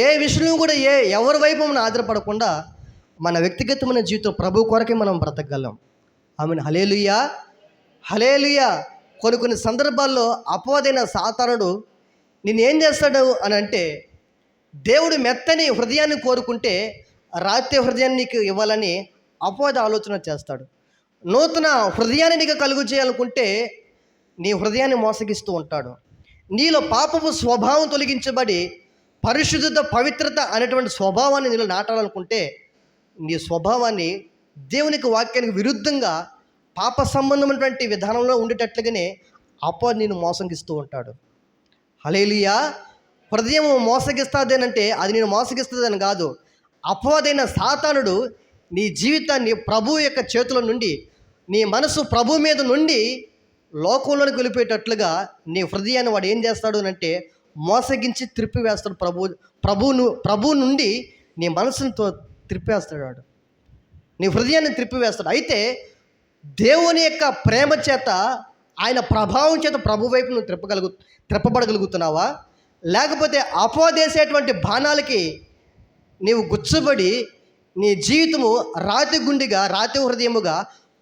ఏ విషయం కూడా ఎవరి వైపు మనం ఆధారపడకుండా మన వ్యక్తిగతమైన జీవితం ప్రభు కొరకే మనం బ్రతకగలం. ఆమెను. హల్లెలూయా, హల్లెలూయా. కొన్ని సందర్భాల్లో అపవాదైన సాతానుడు నిన్నేం చేస్తాడు అని అంటే, దేవుడు మెత్తని హృదయాన్ని కోరుకుంటే రాతి హృదయాన్ని నీకు ఇవ్వాలని అపవాద ఆలోచన చేస్తాడు. నూతన హృదయాన్ని నీకు కలుగు చేయాలనుకుంటే నీ హృదయాన్ని మోసగిస్తూ ఉంటాడు. నీలో పాపపు స్వభావం తొలగించబడి పరిశుద్ధత, పవిత్రత అనేటువంటి స్వభావాన్ని నీలో నాటాలనుకుంటే నీ స్వభావాన్ని దేవునికి వాక్యానికి విరుద్ధంగా పాప సంబంధమైనటువంటి విధానంలో ఉండేటట్లుగానే అపవాది నిన్ను మోసగిస్తూ ఉంటాడు. హల్లెలూయా. హృదయం మోసగిస్తాదేనంటే అది నేను మోసగిస్తుందని కాదు. అపవాదైన సాతానుడు నీ జీవితాన్ని ప్రభు యొక్క చేతుల నుండి, నీ మనసు ప్రభు మీద నుండి లోకంలోనికి వెళ్ళిపోయేటట్లుగా నీ హృదయాన్ని వాడు ఏం చేస్తాడు అంటే మోసగించి త్రిప్పివేస్తాడు. ప్రభు నుండి నీ మనసుతో త్రిప్పివేస్తాడు వాడు, నీ హృదయాన్ని త్రిప్పివేస్తాడు. అయితే దేవుని యొక్క ప్రేమ చేత, ఆయన ప్రభావం చేత ప్రభు వైపు నువ్వు త్రిప్పబడగలుగుతున్నావా? లేకపోతే అపవాదేసేటువంటి బాణాలకి నీవు గుచ్చబడి నీ జీవితము రాతి గుండిగా, రాతి హృదయముగా,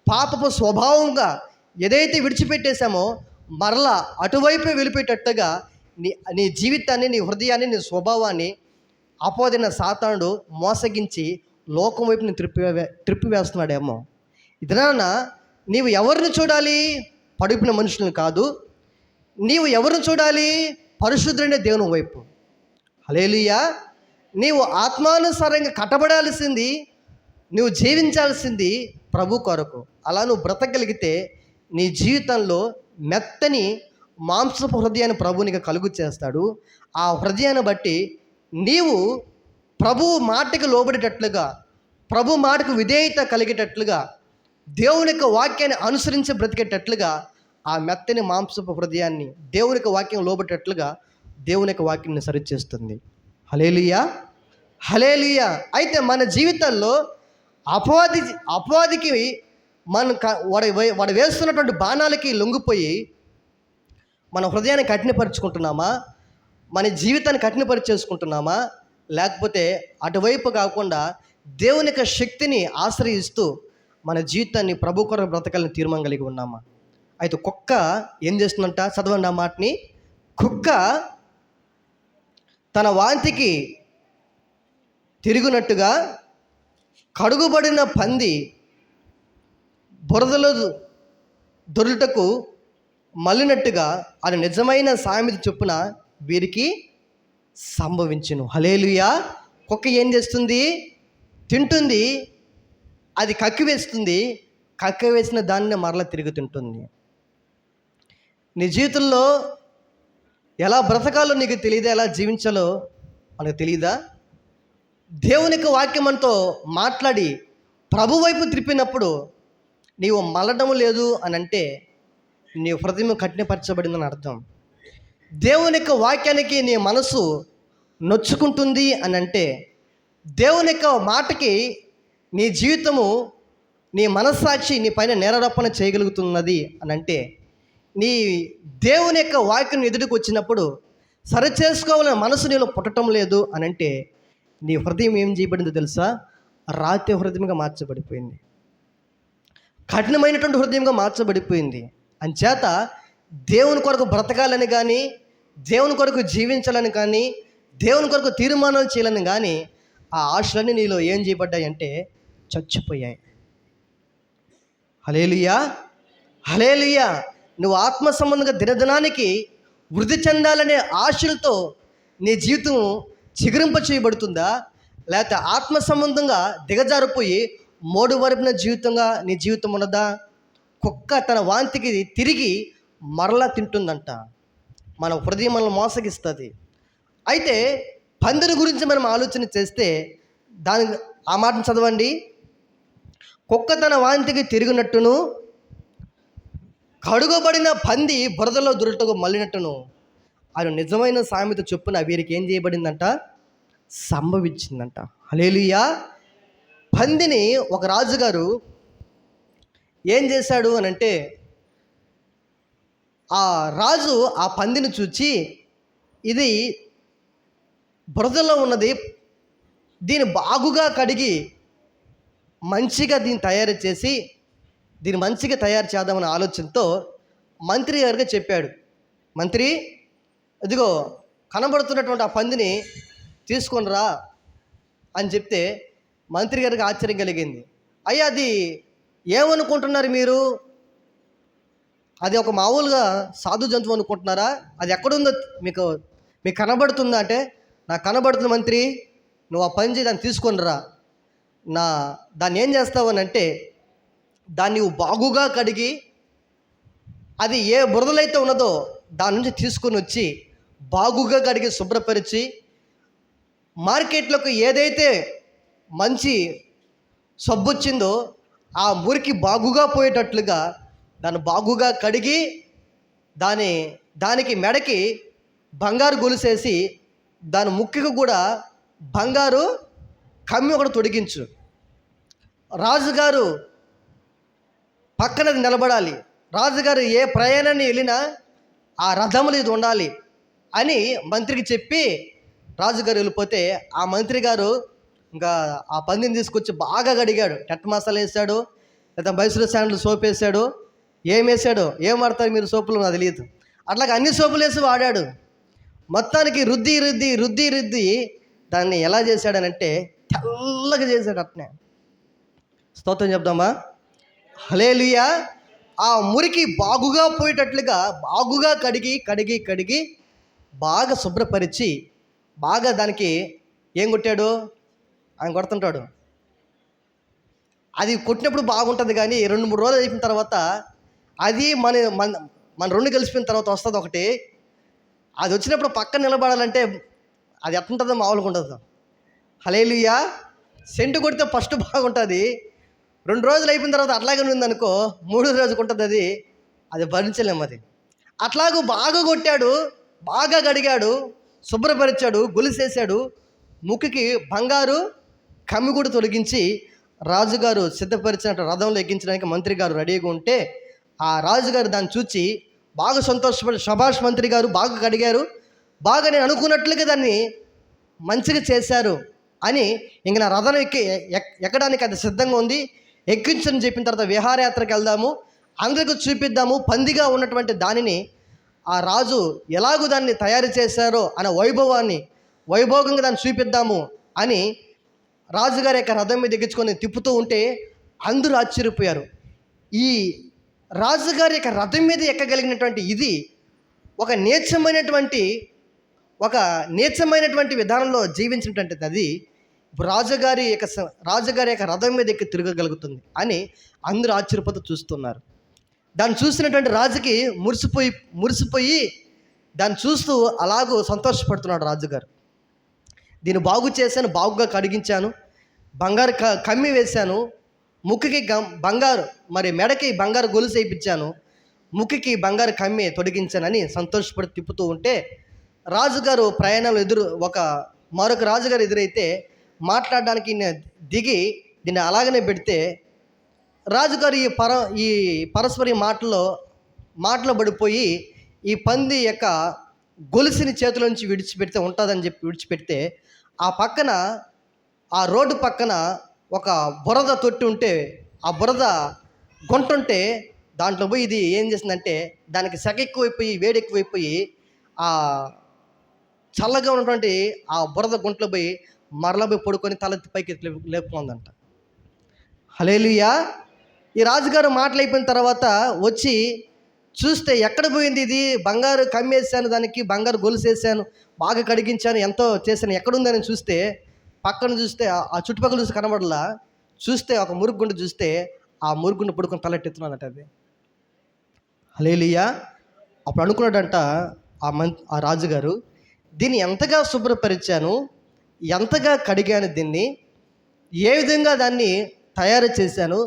పాపపు స్వభావంగా ఏదైతే విడిచిపెట్టేశామో మరలా అటువైపు వెళ్ళిపోయేటట్టుగా నీ జీవితాన్ని, నీ హృదయాన్ని, నీ స్వభావాన్ని అపవాదైన సాతానుడు మోసగించి లోకం వైపు నేను త్రిప్పివేస్తున్నాడేమో. ఇదన నీవు ఎవరిని చూడాలి? పడిపోయిన మనుషులను కాదు. నీవు ఎవరిని చూడాలి? పరిశుద్ధుడైన దేవుని వైపు. హల్లెలూయా. నీవు ఆత్మానుసారంగా కట్టబడాల్సింది, నువ్వు జీవించాల్సింది ప్రభు కొరకు. అలా నువ్వు బ్రతకగలిగితే నీ జీవితంలో మెత్తని మాంసపు హృదయాన్ని ప్రభువునికి కలుగు చేస్తాడు. ఆ హృదయాన్ని బట్టి నీవు ప్రభు మాటకు లోబడేటట్లుగా, ప్రభు మాటకు విధేయత కలిగేటట్లుగా, దేవుని యొక్క వాక్యాన్ని అనుసరించి బ్రతికేటట్లుగా ఆ మెత్తని మాంసపు హృదయాన్ని దేవునికి వాక్యం లోబడేటట్లుగా దేవుని యొక్క వాక్యాన్ని సరిచేస్తుంది. హల్లెలూయా, హల్లెలూయా. అయితే మన జీవితాల్లో అపవాదికి వాడు వేస్తున్నటువంటి బాణాలకి లొంగిపోయి మన హృదయాన్ని కఠినపరుచుకుంటున్నామా? మన జీవితాన్ని కఠినపరిచేసుకుంటున్నామా? లేకపోతే అటువైపు కాకుండా దేవుని యొక్క శక్తిని ఆశ్రయిస్తూ మన జీవితాన్ని ప్రభు కొరకు బ్రతకాలని తీర్మానం కలిగి ఉన్నామా? అయితే కుక్క ఏం చేస్తుందంట? చదవండి ఆ మాటని. కుక్క తన వాంతికి తిరుగునట్టుగా కడుగుబడిన పంది బురదలో దొరుటకు మళ్ళినట్టుగా అది నిజమైన సామెత చొప్పున వీరికి సంభవించును. హల్లెలూయా. కుక్క ఏం చేస్తుంది? తింటుంది, అది కక్కి వేస్తుంది, కక్కి వేసిన దాన్ని మరలా తిరిగి తింటుంది. నీ జీవితంలో ఎలా బ్రతకాలో నీకు తెలియదా? ఎలా జీవించాలో మనకు తెలియదా? దేవునికి వాక్యం మనతో మాట్లాడి ప్రభు వైపు త్రిప్పినప్పుడు నీవు మలడము లేదు అని అంటే నీ హృదయం కఠినపరచబడిందని అర్థం. దేవుని యొక్క వాక్యానికి నీ మనసు నొచ్చుకుంటుంది అని అంటే, దేవుని యొక్క మాటకి నీ జీవితము, నీ మనస్సాక్షి నీ పైన నేరారోపణ చేయగలుగుతున్నది అని అంటే, నీ దేవుని యొక్క వాక్యం ఎదుటికి వచ్చినప్పుడు సరిచేసుకోవాలని మనసు నీలో పుట్టడం లేదు అని అంటే, నీ హృదయం ఏం చేయబడిందో తెలుసా? రాతి హృదయంగా మార్చబడిపోయింది, కఠినమైనటువంటి హృదయంగా మార్చబడిపోయింది. అంచేత దేవుని కొరకు బ్రతకాలని కానీ, దేవుని కొరకు జీవించాలని కానీ, దేవుని కొరకు తీర్మానాలు చేయాలని కానీ ఆ ఆశలన్నీ నీలో ఏం చేయబడ్డాయి అంటే చచ్చిపోయాయి. హల్లెలూయా, హల్లెలూయా. నువ్వు ఆత్మ సంబంధంగా దినదినానికి వృద్ధి చెందాలనే ఆశలతో నీ జీవితం చిగురింప చేయబడుతుందా? లేకపోతే ఆత్మ సంబంధంగా దిగజారిపోయి మోడు వరపున జీవితంగా నీ జీవితం ఉన్నదా? కుక్క తన వాంతికి తిరిగి మరలా తింటుందంట. మన హృదయం మనల్ని మోసగిస్తుంది. అయితే పందిని గురించి మనం ఆలోచన చేస్తే ఆ మాటను చదవండి. కుక్క తన వాంతికి తిరిగినట్టును కడుగబడిన పంది బురదలో దొరుటకు మళ్ళినట్టును అది నిజమైన సామెత చొప్పున వీరికి ఏం చేయబడిందంట? సంభవించిందంట. హల్లెలూయా. పందిని ఒక రాజుగారు ఏం చేశాడు అని అంటే, ఆ రాజు ఆ పందిని చూచి, ఇది బురదలో ఉన్నది, దీన్ని బాగుగా కడిగి మంచిగా దీన్ని తయారు చేసి దీన్ని మంచిగా తయారు చేద్దామనే ఆలోచనతో మంత్రి గారికి చెప్పాడు. మంత్రి, ఇదిగో కనబడుతున్నటువంటి ఆ పందిని తీసుకొని రా అని చెప్తే మంత్రి గారికి ఆశ్చర్యం కలిగింది. అయ్యా, అది ఏమనుకుంటున్నారు మీరు? అది ఒక మామూలుగా సాధు జంతువు అనుకుంటున్నారా? అది ఎక్కడుందో మీకు కనబడుతుందా అంటే, నాకు కనబడుతుంది మంత్రి, నువ్వు ఆ పని చేయి, దాన్ని తీసుకొని రా. దాన్ని ఏం చేస్తావు అని అంటే, దాన్ని నువ్వు బాగుగా కడిగి అది ఏ బురదలైతే ఉన్నదో దాని నుంచి తీసుకొని వచ్చి బాగుగా కడిగి శుభ్రపరిచి మార్కెట్లోకి ఏదైతే మంచి సబ్బు వచ్చిందో ఆ మురికి బాగుగా పోయేటట్లుగా దాన్ని బాగుగా కడిగి దానికి మెడకి బంగారు గొలుసేసి దాని ముక్కుకు కూడా బంగారు కమ్మి ఒకటి తొడిగించు. రాజుగారు పక్కన నిలబడాలి, రాజుగారు ఏ ప్రయాణాన్ని వెళ్ళినా ఆ రథములు ఇది ఉండాలి అని మంత్రికి చెప్పి రాజుగారు వెళ్ళిపోతే, ఆ మంత్రి గారు ఇంకా ఆ పందిని తీసుకొచ్చి బాగా కడిగాడు. టెట్ మసాలా వేసాడు, లేదా మైసూర్ శాండ్లు సోప్ వేసాడు. ఏం వేసాడో, ఏం వాడతారు మీరు సోపులు నాకు తెలియదు, అట్లాగే అన్ని సోపులు వేసి వాడాడు. మొత్తానికి రుద్ది దాన్ని ఎలా చేశాడనంటే తెల్లగా చేశాడు. అట్నే స్తోత్రం చెప్దామా? హల్లెలూయా. ఆ మురికి బాగుగా పోయేటట్లుగా బాగుగా కడిగి బాగా శుభ్రపరిచి బాగా దానికి ఏం కొట్టాడు? ఆయన కొడుతుంటాడు. అది కొట్టినప్పుడు బాగుంటుంది, కానీ 2-3 రోజులు అయిపోయిన తర్వాత అది మన రెండు కలిసిపోయిన తర్వాత వస్తుంది ఒకటి. అది వచ్చినప్పుడు పక్కన నిలబడాలంటే అది ఎట్లుంటుందో మామూలుగా ఉండదు. హల్లెలూయా. సెంటు కొడితే ఫస్ట్ బాగుంటుంది, 2 రోజులు అయిపోయిన తర్వాత అట్లాగే ఉందనుకో, 3వ రోజుకు ఉంటుంది, అది భరించలేము. అది అట్లాగూ బాగా కొట్టాడు, బాగా కడిగాడు, శుభ్రపరిచాడు, గొలుసేసాడు, ముక్కుకి బంగారు కమ్మి కూడా తొలగించి రాజుగారు సిద్ధపరిచినట్టు రథంలో ఎక్కించడానికి మంత్రి గారు రెడీగా ఉంటే, ఆ రాజుగారు దాన్ని చూచి బాగా సంతోషపడి, శభాష్ మంత్రి గారు, బాగా కడిగారు, బాగా నేను అనుకున్నట్లుగా దాన్ని మంచిగా చేశారు అని ఇంక నా రథం ఎక్కడానికి అది సిద్ధంగా ఉంది, ఎక్కించని చెప్పిన తర్వాత విహారయాత్రకు వెళ్దాము, అందరికీ చూపిద్దాము పందిగా ఉన్నటువంటి దానిని ఆ రాజు ఎలాగూ దాన్ని తయారు చేశారో అనే వైభోగంగా దాన్ని చూపిద్దాము అని రాజుగారి యొక్క రథం మీద ఎక్కించుకొని తిప్పుతూ ఉంటే అందరూ ఆశ్చర్యపోయారు. ఈ రాజుగారి యొక్క రథం మీద ఎక్కగలిగినటువంటి ఇది ఒక నీచమైనటువంటి విధానంలో జీవించినటువంటిది. అది రాజుగారి యొక్క రథం మీద ఎక్కి తిరగగలుగుతుంది అని అందరూ ఆశ్చర్యపోతూ చూస్తున్నారు. దాన్ని చూసినటువంటి రాజుకి మురిసిపోయి దాన్ని చూస్తూ అలాగూ సంతోషపడుతున్నాడు రాజుగారు. దీన్ని బాగు చేశాను, బాగుగా కడిగించాను, బంగారు కమ్మి వేశాను, ముక్కుకి బంగారు మెడకి బంగారు గొలుసు వేయించాను, ముక్కుకి బంగారు కమ్మి తొడిగించానని సంతోషపడి తిప్పుతూ ఉంటే రాజుగారు ప్రయాణంలో మరొక రాజుగారు ఎదురైతే మాట్లాడడానికి దిగి దీన్ని అలాగనే పెడితే రాజుగారు ఈ పరస్పర మాటలో పడిపోయి ఈ పంది యొక్క గొలుసుని చేతిలోంచి విడిచిపెడితే ఉంటుందని చెప్పి విడిచిపెడితే ఆ రోడ్డు పక్కన ఒక బురద తొట్టి ఉంటే ఆ బురద గుంట ఉంటే దాంట్లో పోయి ఇది ఏం చేసిందంటే దానికి సెగ ఎక్కువైపోయి వేడి ఎక్కువైపోయి ఆ చల్లగా ఉన్నటువంటి ఆ బురద గుంటలో పోయి మరలా పోయి పడుకొని తలెత్తి పైకి లేపుకుందంట. హల్లెలూయా. ఈ రాజుగారు మాటలు అయిపోయిన తర్వాత వచ్చి చూస్తే ఎక్కడ పోయింది ఇది, బంగారు కమ్మేసాను, దానికి బంగారు గొలుసు వేసాను, బాగా కడిగించాను, ఎంతో చేశాను, ఎక్కడుందని చూస్తే పక్కన చూస్తే ఆ చుట్టుపక్కల చూసి కనబడలా, చూస్తే ఒక మురుగుండు చూస్తే ఆ మురుగుండు పడుకొని తలెట్టెత్తున్నానంట అది. హల్లెలూయా. అప్పుడు అనుకున్నాడంట ఆ రాజుగారు, దీన్ని ఎంతగా శుభ్రపరిచాను, ఎంతగా కడిగాను, దీన్ని ఏ విధంగా దాన్ని తయారు చేశాను,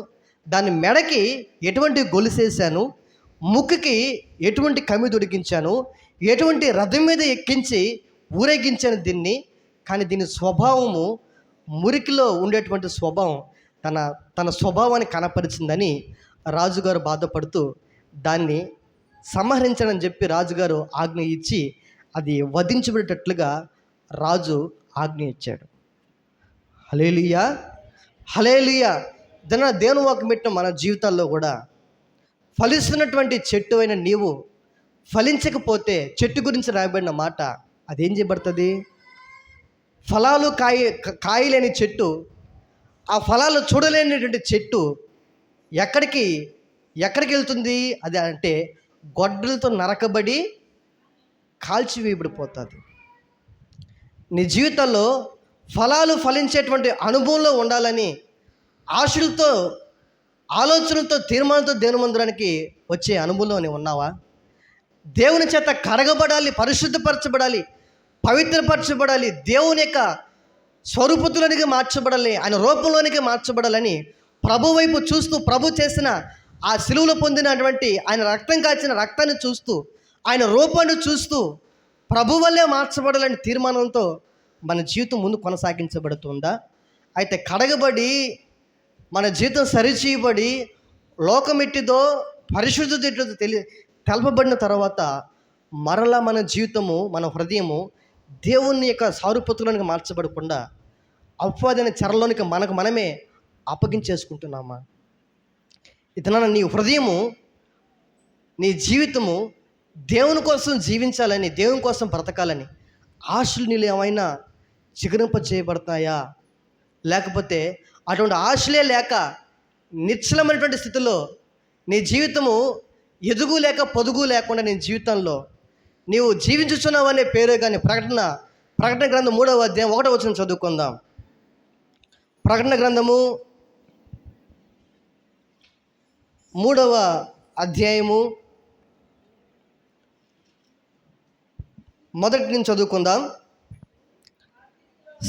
దాని మెడకి ఎటువంటి గొలుసేసాను, ముక్కుకి ఎటువంటి కమ్మి దొరికించాను, ఎటువంటి రథం మీద ఎక్కించి ఊరేగించాను దీన్ని. కానీ దీని స్వభావము మురికిలో ఉండేటువంటి స్వభావం తన స్వభావాన్ని కనపరిచిందని రాజుగారు బాధపడుతూ దాన్ని సంహరించడని చెప్పి రాజుగారు ఆజ్ఞ ఇచ్చి అది వధించబడేటట్లుగా రాజు ఆజ్ఞ ఇచ్చాడు. హల్లెలూయా. హల్లెలూయా. దేవుని వాక్యం పెట్టిన మన జీవితాల్లో కూడా ఫలిస్తున్నటువంటి చెట్టు అయిన నీవు ఫలించకపోతే చెట్టు గురించి రాయబడిన మాట అదేం చేయబడుతుంది? ఫలాలు కాయలేని చెట్టు, ఆ ఫలాలు చూడలేనటువంటి చెట్టు ఎక్కడికి వెళ్తుంది? అది అంటే గొడ్డలతో నరకబడి కాల్చివేయబడిపోతుంది. నీ జీవితంలో ఫలాలు ఫలించేటువంటి అనుభవంలో ఉండాలని ఆలోచనలతో తీర్మానంతో దేవుని మందిరానికి వచ్చే అనుభవంలో నీవు ఉన్నావా? దేవుని చేత కడగబడాలి, పరిశుద్ధపరచబడాలి, పవిత్రపరచబడాలి, దేవుని యొక్క స్వరూపతులోనికి మార్చబడాలి, ఆయన రూపంలోనికి మార్చబడాలని ప్రభు వైపు చూస్తూ, ప్రభు చేసిన ఆ సిలువలో పొందినటువంటి ఆయన రక్తం కాచిన రక్తాన్ని చూస్తూ, ఆయన రూపాన్ని చూస్తూ ప్రభు వల్లే మార్చబడాలని తీర్మానంతో మన జీవితం ముందు కొనసాగించబడుతుందా? అయితే కడగబడి మన జీవితం సరిచేయబడి లోకమెట్టిదో పరిశుద్ధత తెలపబడిన తర్వాత మరలా మన జీవితము, మన హృదయము దేవుని యొక్క సారూప్యతలోనికి మార్చబడకుండా అపవాదైన చెరలోనికి మనమే అప్పగించేసుకుంటున్నామా? ఇతన నీ హృదయము, నీ జీవితము దేవుని కోసం జీవించాలని, దేవుని కోసం బ్రతకాలని ఆశలు నీళ్ళు ఏమైనా చిగురింప చేయబడతాయా? లేకపోతే అటువంటి ఆశలే లేక నిశ్చలమైనటువంటి స్థితిలో నీ జీవితము ఎదుగు లేక పొదుగు లేకుండా నీ జీవితంలో నీవు జీవించుచున్నావు అనే పేరు కానీ ప్రకటన గ్రంథం 3వ అధ్యాయం 1వ వచనం చదువుకుందాం. ప్రకటన గ్రంథము 3వ అధ్యాయము 1 నుంచి చదువుకుందాం.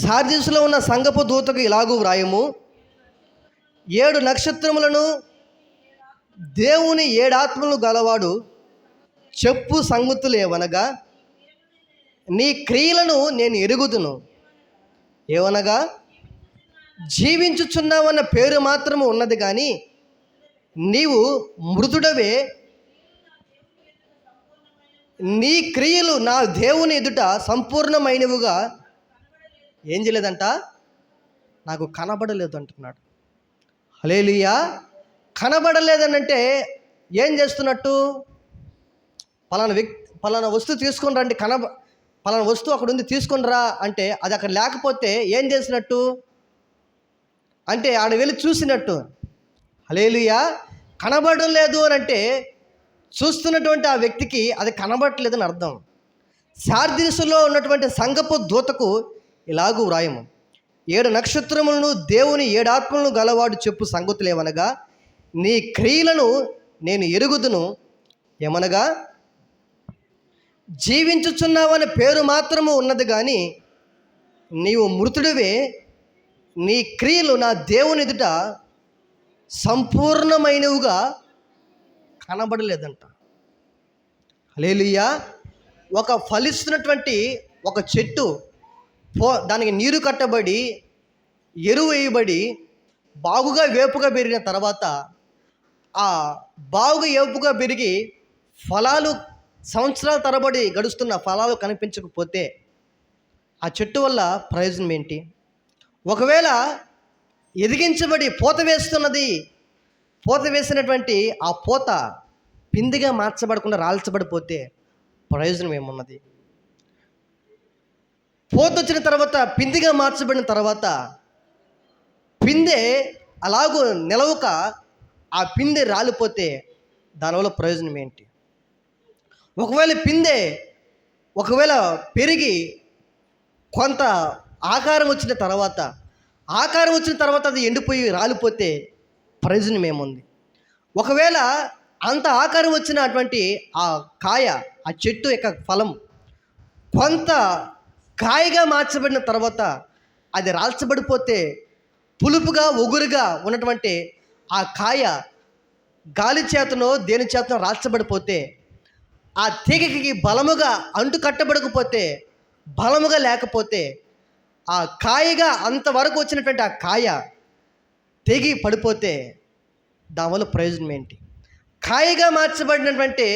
సార్దీసులో ఉన్న సంఘపు దూతకు ఇలాగూ వ్రాయము, 7 నక్షత్రములను దేవుని 7 ఆత్మలు గలవాడు చెప్పు సంగతులు ఏవనగా, నీ క్రియలను నేను ఎరుగుదును. ఏవనగా, జీవించుచున్నావన్న పేరు మాత్రము ఉన్నది కానీ నీవు మృతుడవే, నీ క్రియలు నా దేవుని ఎదుట సంపూర్ణమైనవిగా ఏం చేయలేదంట, నాకు కనబడలేదు అంటున్నాడు. హల్లెలూయా. కనబడలేదని అంటే ఏం చేస్తున్నట్టు? పలానా వస్తువు తీసుకొని రండి, పలానా వస్తువు అక్కడ ఉంది తీసుకొని రా అంటే అది అక్కడ లేకపోతే ఏం చేసినట్టు? అంటే ఆడ వెళ్ళి చూసినట్టు. హల్లెలూయా. కనబడడం లేదు అని అంటే చూస్తున్నటువంటి ఆ వ్యక్తికి అది కనబడట్లేదని అర్థం. సార్దీసులో ఉన్నటువంటి సంఘపు దూతకు ఇలాగూ వ్రాయము, 7 నక్షత్రములను దేవుని 7 ఆత్మలను గలవాడు చెప్పు సంగతులేమనగా, నీ క్రియలను నేను ఎరుగుదును. ఏమనగా, జీవించుచున్నావని పేరు మాత్రము ఉన్నది కానీ నీవు మృతుడివే. నీ క్రియలు నా దేవుని ఎదుట సంపూర్ణమైనవిగా కనబడలేదంట. హల్లెలూయా. ఒక ఫలిస్తున్నటువంటి ఒక చెట్టు దానికి నీరు కట్టబడి ఎరువు వేయబడి బాగుగా వేపుగా పెరిగిన తర్వాత ఆ బాగుగా వేపుగా పెరిగి ఫలాలు సంవత్సరాల తరబడి గడుస్తున్న ఫలాలు కనిపించకపోతే ఆ చెట్టు వల్ల ప్రయోజనం ఏంటి? ఒకవేళ ఎదిగించబడి పూత వేసినటువంటి ఆ పూత పిందిగా మార్చబడకుండా రాల్చబడిపోతే ప్రయోజనం ఏమున్నది? పూత వచ్చిన తర్వాత పిందిగా మార్చబడిన తర్వాత పిందె అలాగూ నిలవక ఆ పిందె రాలిపోతే దానివల్ల ప్రయోజనం ఏంటి? ఒకవేళ పెరిగి కొంత ఆకారం వచ్చిన తర్వాత అది ఎండిపోయి రాలిపోతే ప్రయోజనం ఏముంది? ఒకవేళ అంత ఆకారం వచ్చినటువంటి ఆ కాయ, ఆ చెట్టు యొక్క ఫలం కొంత కాయగా మార్చబడిన తర్వాత అది రాల్చబడిపోతే, పులుపుగా ఒగురుగా ఉన్నటువంటి ఆ కాయ గాలి చేతనో దేని చేతనో రాల్చబడిపోతే, ఆ తీగకి బలముగా అంటు కట్టబడకపోతే, బలముగా లేకపోతే, ఆ కాయగా అంతవరకు వచ్చినటువంటి ఆ కాయ తెగి పడిపోతే దానివల్ల ప్రయోజనం ఏంటి? కాయగా మార్చబడినటువంటి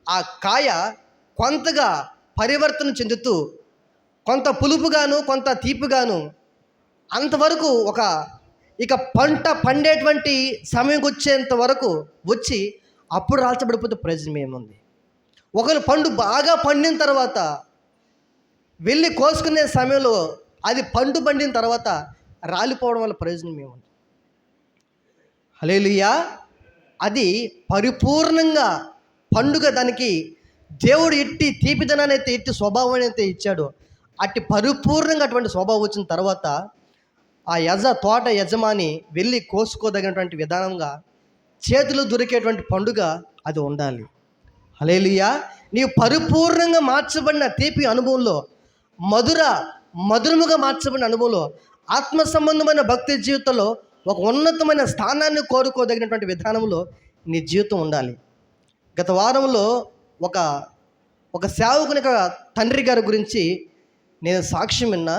ఆ కాయ కొంతగా పరివర్తన చెందుతూ కొంత పులుపుగాను కొంత తీపిగాను అంతవరకు ఇక పంట పండేటువంటి సమయం వచ్చేంత వరకు వచ్చి అప్పుడు రాల్చబడిపోతే ప్రయోజనం ఏముంది? ఒకవేళ పండు బాగా పండిన తర్వాత వెళ్ళి కోసుకునే సమయంలో అది పండిన తర్వాత రాలిపోవడం వల్ల ప్రయోజనం ఏముంది? హల్లెలూయా. అది పరిపూర్ణంగా పండుగ, దానికి దేవుడు ఎట్టి తీపిదనాన్ని అయితే, ఎట్టి స్వభావాన్ని అయితే ఇచ్చాడో అట్టి పరిపూర్ణంగా అటువంటి స్వభావం వచ్చిన తర్వాత ఆ తోట యజమాని వెళ్ళి కోసుకోదగినటువంటి విధానంగా చేతులు దొరికేటువంటి పండుగ అది ఉండాలి. హల్లెలూయా. నీవు పరిపూర్ణంగా మార్చబడిన తీపి అనుభవంలో, మధురముగా మార్చబడిన అనుభవంలో, ఆత్మ సంబంధమైన భక్తి జీవితంలో ఒక ఉన్నతమైన స్థానాన్ని కోరుకోదగినటువంటి విధానంలో నీ జీవితం ఉండాలి. గత వారంలో ఒక సేవకుని తండ్రి గారి గురించి నేను సాక్ష్యం విన్నా.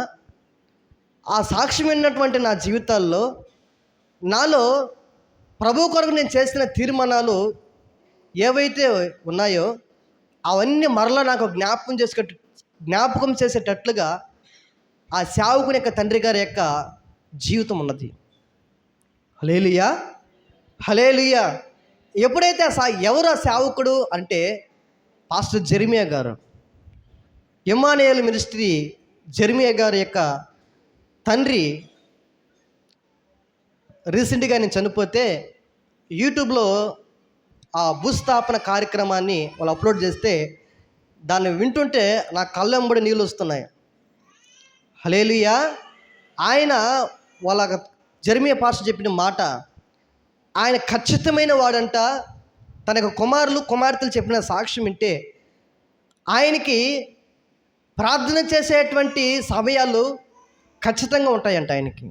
ఆ సాక్ష్యం విన్నటువంటి నా జీవితాల్లో నాలో ప్రభు కొరకు నేను చేసిన తీర్మానాలు ఏవైతే ఉన్నాయో అవన్నీ మరలా నాకు జ్ఞాపకం చేసేటట్లుగా ఆ సేవకుని యొక్క తండ్రి గారి యొక్క జీవితం ఉన్నది. హల్లెలూయా. హల్లెలూయా. ఎప్పుడైతే ఎవరు ఆ సేవకుడు అంటే పాస్టర్ జెర్మియా గారు, ఇమ్మానుయేల్ మినిస్ట్రీ జెర్మియా గారి యొక్క తండ్రి రీసెంట్గా నేను చనిపోతే యూట్యూబ్లో ఆ భూస్థాపన కార్యక్రమాన్ని వాళ్ళు అప్లోడ్ చేస్తే దాన్ని వింటుంటే నా కళ్ళెంబడి నీళ్ళు వస్తున్నాయి. హల్లెలూయా. ఆయన వాళ్ళ జెర్మియా పాస్టర్ చెప్పిన మాట, ఆయన ఖచ్చితమైన వాడంట. తన యొక్క కుమార్తెలు చెప్పిన సాక్ష్యం వింటే ఆయనకి ప్రార్థన చేసేటువంటి సమయాలు ఖచ్చితంగా ఉంటాయంట ఆయనకి.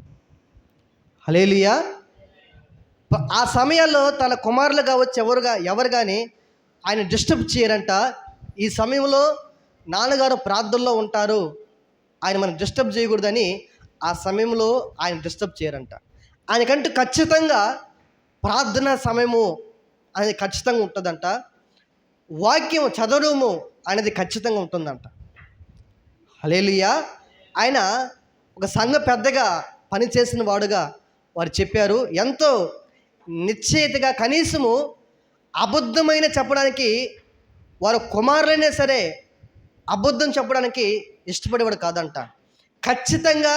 హల్లెలూయా. ఆ సమయాల్లో తన కుమారులు కావచ్చు ఎవరు కానీ ఆయన డిస్టర్బ్ చేయరంట. ఈ సమయంలో నాన్నగారు ప్రార్థనలో ఉంటారు, ఆయన మనం డిస్టర్బ్ చేయకూడదని ఆ సమయంలో ఆయన డిస్టర్బ్ చేయరంట. ఆయనకంటూ ఖచ్చితంగా ప్రార్థనా సమయము అనేది ఖచ్చితంగా ఉంటుందంట. వాక్యం చదవడము అనేది ఖచ్చితంగా ఉంటుందంట. హల్లెలూయా. ఆయన ఒక సంఘ పెద్దగా పనిచేసిన వాడుగా వారు చెప్పారు, ఎంతో నిశ్చయితగా కనీసము అబద్ధమైన చెప్పడానికి వారు కుమారులైనా సరే అబద్ధం చెప్పడానికి ఇష్టపడేవాడు కాదంట. ఖచ్చితంగా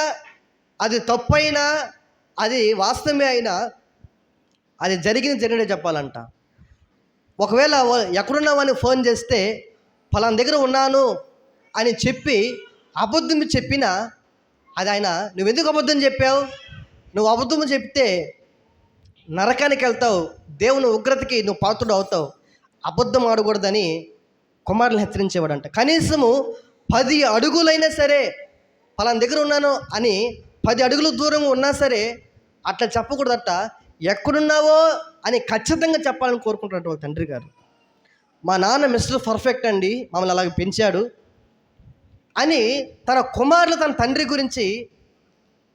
అది తప్పైనా అది వాస్తవమే అయినా అది జరిగినట్టు చెప్పాలంట. ఒకవేళ ఎక్కడున్నావని ఫోన్ చేస్తే ఫలానా దగ్గర ఉన్నాను అని చెప్పి అబద్ధం చెప్పినా అది ఆయన, నువ్వెందుకు అబద్ధం చెప్పావు, నువ్వు అబద్ధం చెప్తే నరకానికి వెళ్తావు, దేవుని ఉగ్రతకి నువ్వు పాత్రుడు అవుతావు, అబద్ధం ఆడకూడదని కుమారులను హెచ్చరించేవాడంట. కనీసము 10 అడుగులైనా సరే ఫలానా దగ్గర ఉన్నాను అని 10 అడుగుల దూరం ఉన్నా సరే అట్లా చెప్పకూడదట. ఎక్కడున్నావో అని ఖచ్చితంగా చెప్పాలని కోరుకుంటున్నట్టు వాళ్ళ తండ్రి గారు. మా నాన్న మిస్టర్ పర్ఫెక్ట్ అండి, మమ్మల్ని అలాగే పెంచాడు అని తన కుమారులు తన తండ్రి గురించి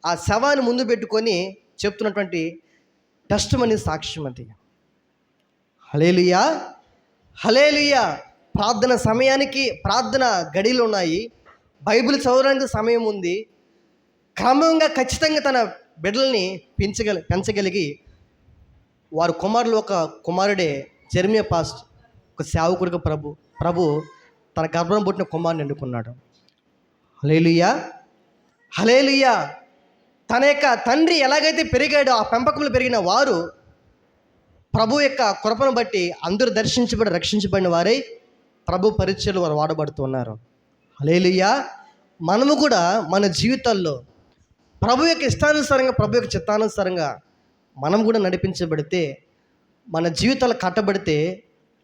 ఆ శవాన్ని ముందు పెట్టుకొని చెప్తున్నటువంటి టెస్టిమనీ సాక్ష్యం అది. హల్లెలూయా, హల్లెలూయా. ప్రార్థన సమయానికి ప్రార్థన గడియలు ఉన్నాయి, బైబిల్ చదవడానికి సమయం ఉంది. క్రమంగా ఖచ్చితంగా తన బిడ్డల్ని పెంచగలిగి వారు కుమారులు, ఒక కుమారుడే జెర్మియా పాస్ట్, ఒక సేవకుడిగా ప్రభు తన గర్భం పుట్టిన కుమారుని ఎన్నుకున్నాడు. హల్లెలూయా, హల్లెలూయా. తన యొక్క తండ్రి ఎలాగైతే పెరిగాడో ఆ పెంపకంలో పెరిగిన వారు ప్రభు యొక్క కృపను బట్టి అందరూ దర్శించబడి రక్షించబడిన వారై ప్రభు పరిచయలు వారు వాడబడుతున్నారు. హల్లెలూయా. మనము కూడా మన జీవితాల్లో ప్రభు యొక్క ఇష్టానుసారంగా, ప్రభు యొక్క చిత్తానుసారంగా మనం కూడా నడిపించబడితే, మన జీవితాలు కట్టబడితే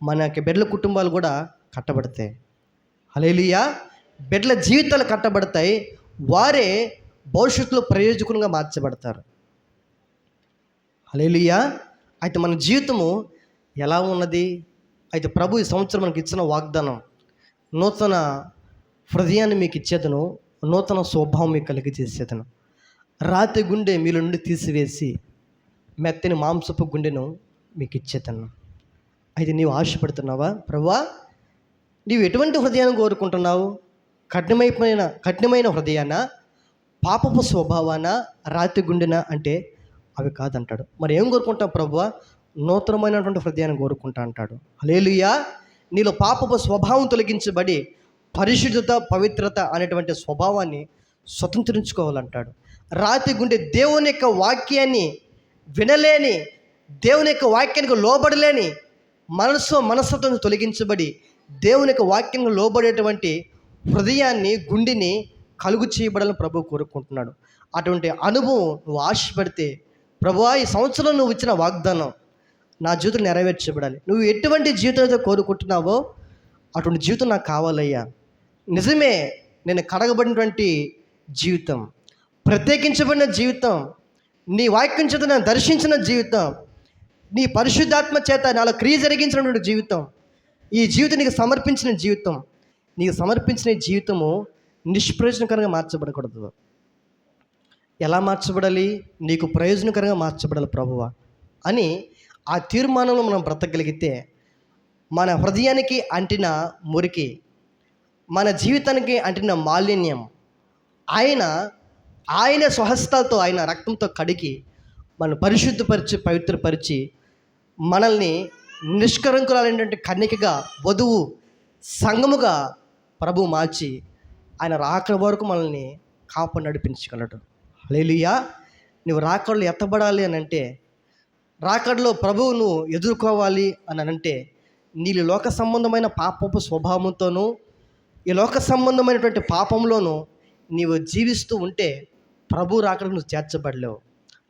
మన యొక్క బిడ్డల కుటుంబాలు కూడా కట్టబడతాయి. హల్లెలూయా. బిడ్డల జీవితాలు కట్టబడతాయి, వారే భవిష్యత్తులో ప్రయోజకులుగా మార్చబడతారు. హల్లెలూయా. అయితే మన జీవితము ఎలా ఉన్నది? అయితే ప్రభు ఈ సంవత్సరం మనకి ఇచ్చిన వాగ్దానం, నూతన హృదయాన్ని మీకు ఇచ్చేదను, నూతన స్వభావం మీకు కలిగజేసేదను, రాతి గుండె మీలో నుండి తీసివేసి మెత్తని మాంసపు గుండెను మీకు ఇచ్చేదను. అయితే నీవు ఆశపడుతున్నావా? ప్రభువా, నీవు ఎటువంటి హృదయాన్ని కోరుకుంటున్నావు? కఠినమైన హృదయాన, పాపపు స్వభావాన, రాతి గుండెన అంటే అవి కాదంటాడు. మరి ఏం కోరుకుంటావు ప్రభువా? నూతనమైనటువంటి హృదయాన్ని కోరుకుంటా అంటాడు. హల్లెలూయా. నీలో పాపపు స్వభావం తొలగించబడి పరిశుద్ధత, పవిత్రత అనేటువంటి స్వభావాన్ని స్వతంత్రించుకోవాలంటాడు. రాతి గుండె, దేవుని యొక్క వాక్యాన్ని వినలేని, దేవుని యొక్క వాక్యానికి లోబడలేని మనస్తత్వం తొలగించబడి దేవుని యొక్క వాక్యానికి లోబడేటువంటి హృదయాన్ని, గుండెని కలుగు చేయబడాలని ప్రభు కోరుకుంటున్నాడు. అటువంటి అనుభవం నువ్వు ఆశపడితే, ప్రభువా ఈ సంవత్సరం నువ్వు ఇచ్చిన వాగ్దానం నా జీవితం నెరవేర్చబడాలి, నువ్వు ఎటువంటి జీవితం అయితే కోరుకుంటున్నావో అటువంటి జీవితం నాకు కావాలయ్యా. నిజమే, నేను కడగబడినటువంటి జీవితం, ప్రత్యేకించబడిన జీవితం, నీ వాక్యం చేత నేను దర్శించిన జీవితం, నీ పరిశుద్ధాత్మ చేత నాలో క్రియ జరిగించినటువంటి జీవితం, ఈ జీవితం నీకు సమర్పించిన జీవితం, నీకు సమర్పించిన జీవితము నిష్ప్రయోజనకరంగా మార్చబడకూడదు. ఎలా మార్చబడాలి? నీకు ప్రయోజనకరంగా మార్చబడాలి ప్రభువా అని ఆ తీర్మానంలో మనం బ్రతకగలిగితే, మన హృదయానికి అంటిన మురికి, మన జీవితానికి అంటిన మాలిన్యం ఆయన స్వహస్తాలతో, ఆయన రక్తంతో కడిగి మనం పరిశుద్ధపరిచి, పవిత్రపరిచి, మనల్ని నిష్కరంకురాలైనటువంటి కన్యకగా, వధువు సంఘముగా ప్రభు మార్చి ఆయన రాకడ వరకు మనల్ని కాపాడి నడిపించగలడు. హల్లెలూయా. నువ్వు రాకడలో ఎత్తబడాలి అని అంటే, రాకడలో ప్రభువును ఎదుర్కోవాలి అని అంటే, నీళ్ళు లోక సంబంధమైన పాపపు స్వభావంతోనూ, ఈ లోక సంబంధమైనటువంటి పాపంలోనూ నీవు జీవిస్తూ ఉంటే ప్రభు రాకడకు నువ్వు చేర్చబడలేవు,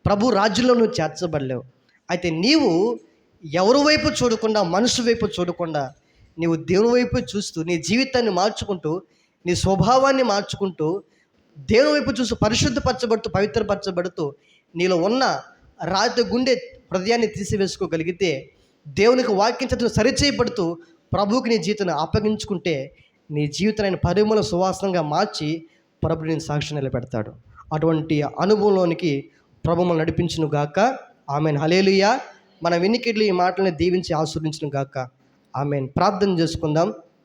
ప్రభు రాజ్యంలో నువ్వు చేర్చబడలేవు. అయితే నీవు ఎవరి వైపు చూడకుండా, మనుషు వైపు చూడకుండా, నీవు దేవుని వైపు చూస్తూ నీ జీవితాన్ని మార్చుకుంటూ, నీ స్వభావాన్ని మార్చుకుంటూ, దేవుని వైపు చూస్తూ పరిశుద్ధపరచబడుతూ, పవిత్రపరచబడుతూ, నీలో ఉన్న రాతి గుండె హృదయాన్ని తీసివేసుకోగలిగితే, దేవునికి వాక్యం చేత సరిచేయబడుతూ ప్రభువుకి నీ జీవితాన్ని అప్పగించుకుంటే, నీ జీవితాన్ని పరిమళ సువాసనంగా మార్చి ప్రభు నేను సాక్షి నిలబెడతాడు. అటువంటి అనుభవంలోనికి ప్రభు మనం నడిపించును గాక. ఆమెన్. హల్లెలూయా. మన వినికిడ్లు ఈ మాటలను దీవించి ఆశీర్వదించును గాక. ఆమెన్. ప్రార్థన చేసుకుందాం.